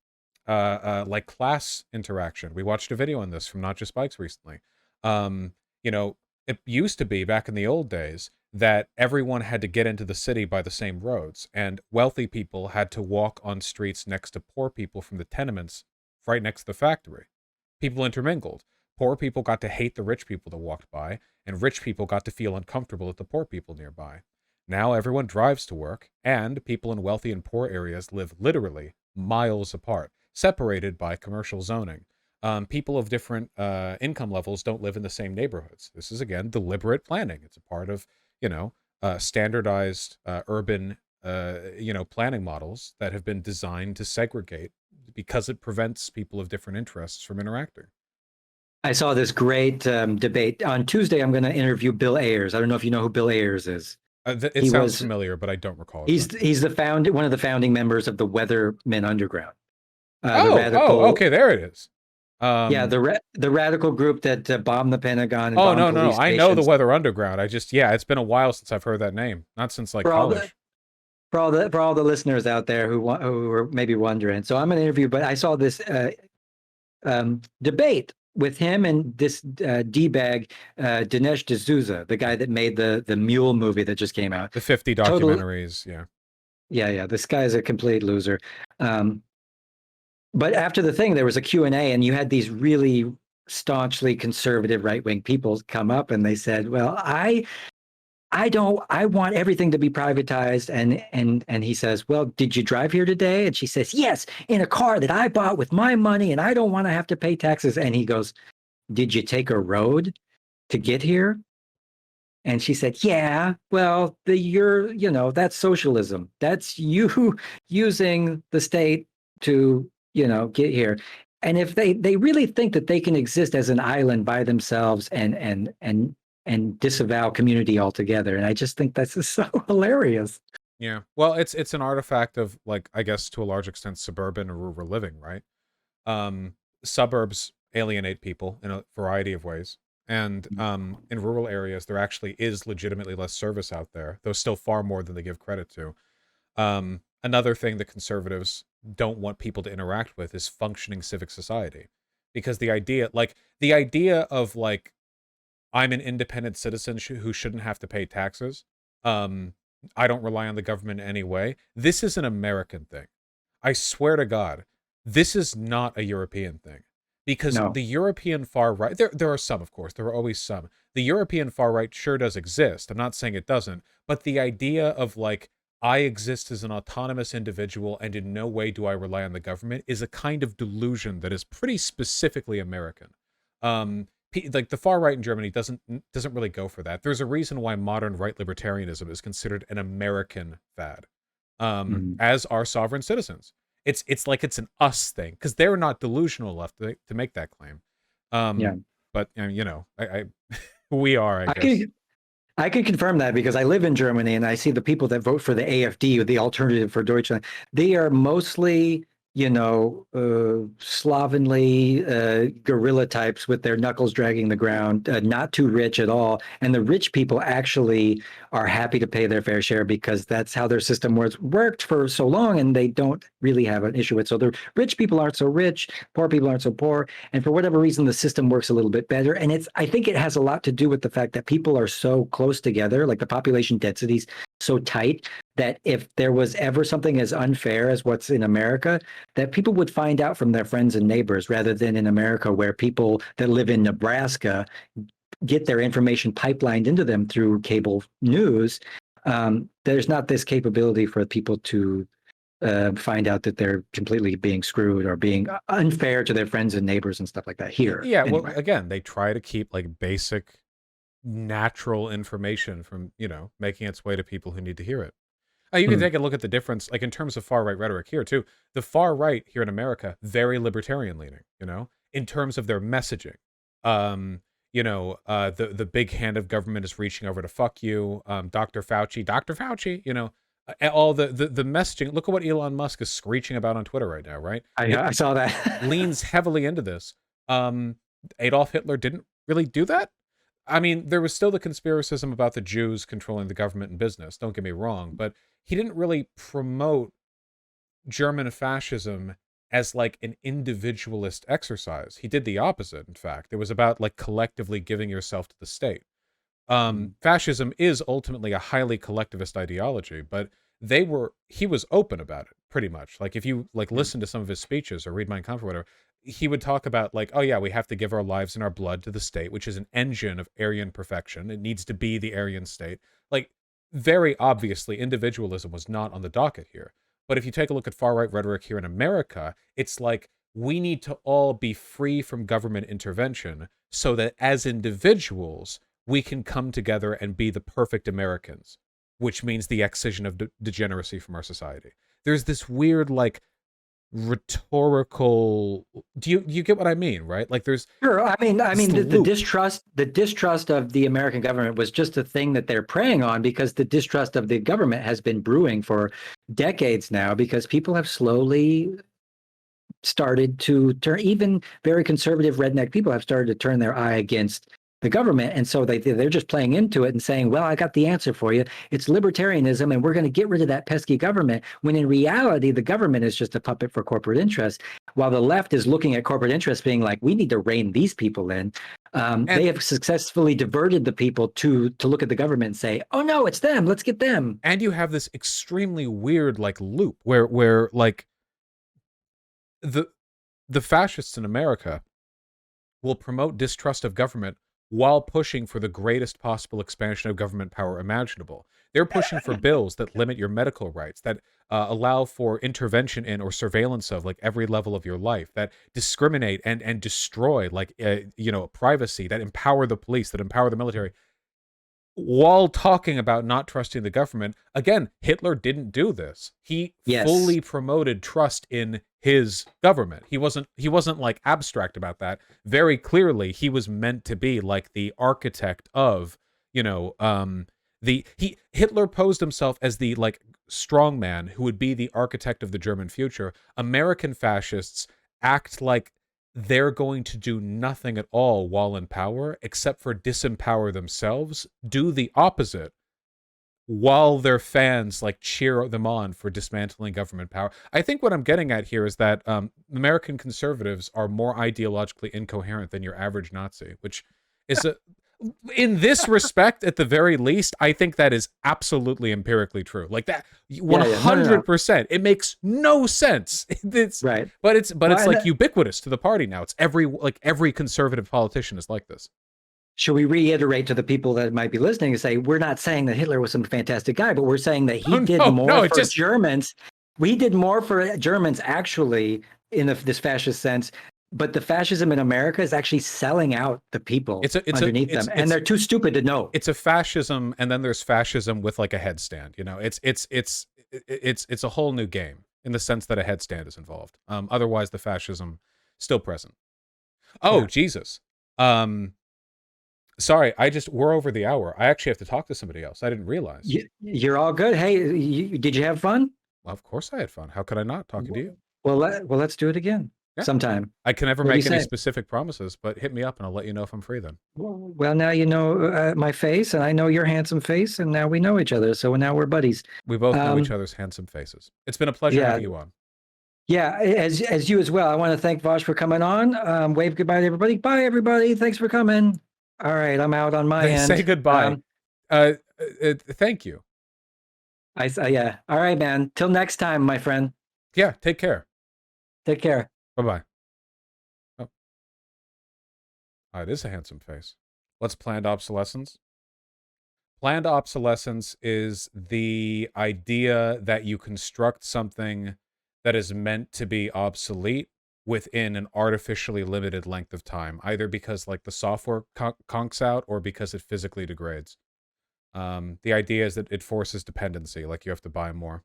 like class interaction. We watched a video on this from Not Just Bikes recently. Um, you know, it used to be back in the old days that everyone had to get into the city by the same roads, and wealthy people had to walk on streets next to poor people from the tenements right next to the factory. People intermingled. Poor people got to hate the rich people that walked by, and rich people got to feel uncomfortable at the poor people nearby. Now everyone drives to work, and people in wealthy and poor areas live literally miles apart, separated by commercial zoning. People of different income levels don't live in the same neighborhoods. This is, again, deliberate planning. It's a part of, standardized urban, planning models that have been designed to segregate because it prevents people of different interests from interacting. I saw this great debate on Tuesday. I'm going to interview Bill Ayers. I don't know if you know who Bill Ayers is. It He sounds was familiar, but I don't recall it. he's one of the founding members of the Weathermen Underground, the Oh, radical. okay, there it is. Yeah, Um, the radical group that bombed the Pentagon and oh, bombed no, no, no. police I know the stations. Weather Underground. Yeah, it's been a while since I've heard that name. Not since like For all the college. for all the listeners out there who were maybe wondering, so I'm going to interview. But I saw this debate with him and this d-bag Dinesh D'Souza, the guy that made the Mule movie that just came out. The 50 Total, documentaries, yeah. yeah. This guy's a complete loser. Um, but after the thing, there was a Q&A, and you had these really staunchly conservative right-wing people come up, and they said, well, I want everything to be privatized. And he says, well, did you drive here today? And she says, yes, in a car that I bought with my money, and I don't want to have to pay taxes. And he goes, did you take a road to get here? And she said, yeah, well, that's socialism. That's you using the state to, get here. And if they really think that they can exist as an island by themselves and disavow community altogether. And I just think that's just so hilarious. Yeah. Well, it's an artifact of, like, I guess to a large extent, suburban or rural living, right? Um, Suburbs alienate people in a variety of ways. And in rural areas, there actually is legitimately less service out there, though still far more than they give credit to. Another thing that conservatives don't want people to interact with is functioning civic society. Because the idea of like, I'm an independent citizen who shouldn't have to pay taxes, I don't rely on the government in any way. This is an American thing. I swear to God, this is not a European thing. Because No. the European far right, there are some, of course, there are always some. The European far right sure does exist. I'm not saying it doesn't, but the idea of like, I exist as an autonomous individual and in no way do I rely on the government is a kind of delusion that is pretty specifically American. Like the far right in Germany doesn't really go for that. There's a reason why modern right libertarianism is considered an American fad, Mm. as are sovereign citizens. It's like it's an us thing because they're not delusional enough to make that claim. Yeah. But I we are, I I guess. can I can confirm that because I live in Germany and I see the people that vote for the AfD, or the Alternative for Deutschland. They are mostly, slovenly guerrilla types with their knuckles dragging the ground, not too rich at all. And the rich people actually are happy to pay their fair share because that's how their system worked for so long, and they don't really have an issue with it. So the rich people aren't so rich, poor people aren't so poor, and for whatever reason, the system works a little bit better. And I think it has a lot to do with the fact that people are so close together, like the population densities so tight, that if there was ever something as unfair as what's in America, that people would find out from their friends and neighbors, rather than in America where people that live in Nebraska get their information pipelined into them through cable news. There's not this capability for people to find out that they're completely being screwed or being unfair to their friends and neighbors and stuff like that here, Yeah, well, anyway. again, they try to keep like basic natural information from making its way to people who need to hear it. You can Hmm. take a look at the difference, like in terms of far right rhetoric here too. The far right here in America, very libertarian leaning, in terms of their messaging. The big hand of government is reaching over to fuck you. Dr. Fauci, all the messaging. Look at what Elon Musk is screeching about on Twitter right now, right? I It saw that. leans heavily into this. Um, Adolf Hitler didn't really do that. I mean, there was still the conspiracism about the Jews controlling the government and business. Don't get me wrong, but he didn't really promote German fascism as like an individualist exercise. He did the opposite, in fact. It was about like collectively giving yourself to the state. Fascism is ultimately a highly collectivist ideology, but he was open about it pretty much. Like if you like Yeah. listen to some of his speeches or read Mein Kampf or whatever, he would talk about like, oh yeah, we have to give our lives and our blood to the state, which is an engine of Aryan perfection. It needs to be the Aryan state. Like very obviously, individualism was not on the docket here. But if you take a look at far right rhetoric here in America, it's like we need to all be free from government intervention so that as individuals, we can come together and be the perfect Americans, which means the excision of degeneracy from our society. There's this weird, like, rhetorical. Do you get what I mean, right? Like, there's Sure. this The loop. distrust of the American government was just a thing that they're preying on, because the distrust of the government has been brewing for decades now, because people have slowly started to turn, even very conservative redneck people have started to turn their eye against the government. And so they're just playing into it and saying, well, I got the answer for you. It's libertarianism, and we're going to get rid of that pesky government. When in reality, the government is just a puppet for corporate interests, while the left is looking at corporate interests being like, we need to rein these people in. They And have successfully diverted the people to look at the government and say, oh no, it's them. Let's get them. you have this extremely weird like loop where like the the fascists in America will promote distrust of government while pushing for the greatest possible expansion of government power imaginable. They're pushing for bills that limit your medical rights, that allow for intervention in or surveillance of like every level of your life, that discriminate and destroy like privacy, that empower the police, that empower the military, while talking about not trusting the government. Again, Hitler didn't do this. He Yes. fully promoted trust in his government. He wasn't like abstract about that. Very clearly, he was meant to be like the architect of, you know, the he Hitler posed himself as the like strong man who would be the architect of the German future. American fascists act like they're going to do nothing at all while in power except for disempower themselves, do the opposite while their fans like cheer them on for dismantling government power. I think what I'm getting at here is that American conservatives are more ideologically incoherent than your average Nazi, which is a In this respect, at the very least, I think that is absolutely empirically true. Like that, Yeah. No, no, no. 100%. It makes no sense. It's, Right. but it's Well, like ubiquitous to the party now. It's every conservative politician is like this. should we reiterate to the people that might be listening and say, we're not saying that Hitler was some fantastic guy, but we're saying that he did more for Germans. We did more for Germans actually in this fascist sense. But the fascism in America is actually selling out the people underneath them, and they're too stupid to know. It's a fascism, and then there's fascism with like a headstand. You know, it's a whole new game in the sense that a headstand is involved. Otherwise, the fascism still present. Oh, yeah. Jesus. Sorry, we're over the hour. I actually have to talk to somebody else. I didn't realize. You're all good. Hey, did you have fun? Well, of course I had fun. How could I not talking to you? Well, let's do it again. Yeah. Sometime. I can never make any specific promises, but hit me up and I'll let you know if I'm free then. Well, now you know my face and I know your handsome face, and now we know each other. So now we're buddies. We both know each other's handsome faces. It's been a pleasure having you on. Yeah, as you as well. I want to thank Vaush for coming on. Wave goodbye to everybody. Bye, everybody. Thanks for coming. All right, I'm out on my end. Say goodbye. Thank you. Yeah. All right, man. Till next time, my friend. Yeah, take care. Take care. Bye-bye. Oh, it is a handsome face. What's planned obsolescence? Planned obsolescence is the idea that you construct something that is meant to be obsolete within an artificially limited length of time, either because like the software conks out or because it physically degrades. The idea is that it forces dependency, like you have to buy more.